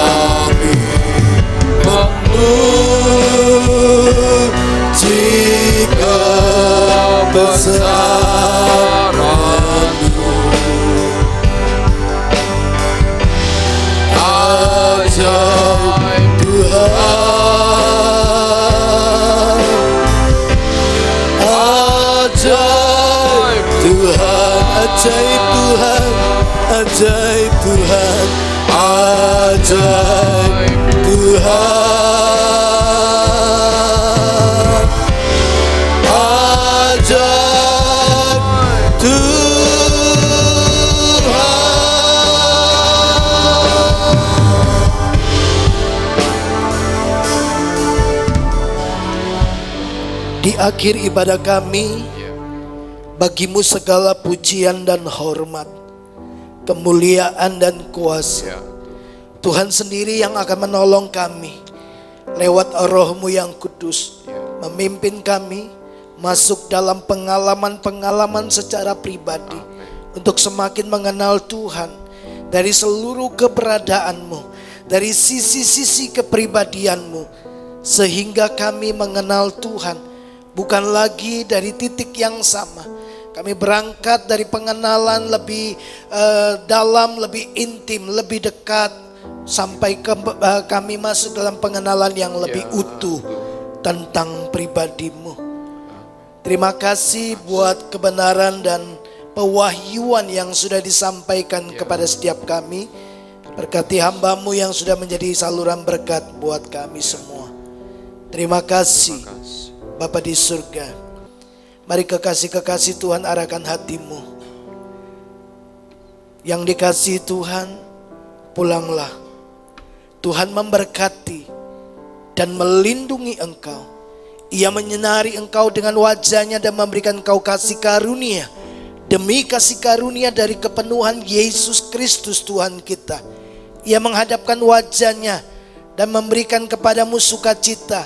Kami memuji kebesaran-Mu. Ajaib Tuhan. Ajaib Tuhan. Ajaib Tuhan. Ajaib Tuhan. Ajaib Tuhan. Ajaib Tuhan. Di akhir ibadah kami, Bagimu segala pujian dan hormat, kemuliaan dan kuasa. Tuhan sendiri yang akan menolong kami lewat Roh-Mu yang kudus, memimpin kami masuk dalam pengalaman-pengalaman secara pribadi untuk semakin mengenal Tuhan dari seluruh keberadaan-Mu, dari sisi-sisi kepribadian-Mu, sehingga kami mengenal Tuhan bukan lagi dari titik yang sama. Kami berangkat dari pengenalan lebih dalam, lebih intim, lebih dekat, sampai kami masuk dalam pengenalan yang lebih utuh tentang pribadi-Mu. Terima kasih buat kebenaran dan pewahyuan yang sudah disampaikan kepada setiap kami. Berkati hamba-Mu yang sudah menjadi saluran berkat buat kami semua. Terima kasih Bapa di surga. Mari kekasih-kekasih Tuhan arahkan hatimu. Yang dikasihi Tuhan, pulanglah. Tuhan memberkati dan melindungi engkau. Ia menyinari engkau dengan wajahnya dan memberikan engkau kasih karunia. Demi kasih karunia dari kepenuhan Yesus Kristus Tuhan kita. Ia menghadapkan wajahnya dan memberikan kepadamu sukacita,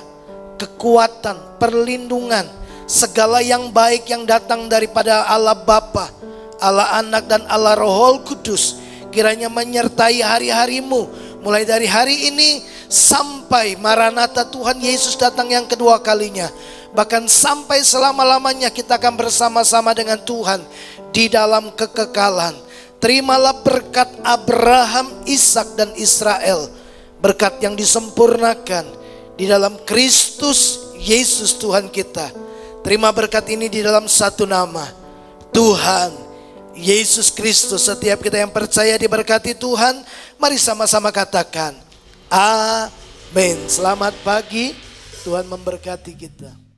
kekuatan, perlindungan, segala yang baik yang datang daripada Allah Bapa, Allah Anak dan Allah Roh Kudus. Kiranya menyertai hari-harimu, mulai dari hari ini sampai Maranatha Tuhan Yesus datang yang kedua kalinya. Bahkan sampai selama-lamanya kita akan bersama-sama dengan Tuhan di dalam kekekalan. Terimalah berkat Abraham, Ishak dan Israel, berkat yang disempurnakan di dalam Kristus Yesus Tuhan kita. Terima berkat ini di dalam satu nama, Tuhan Yesus Kristus. Setiap kita yang percaya diberkati Tuhan, mari sama-sama katakan amin. Selamat pagi, Tuhan memberkati kita.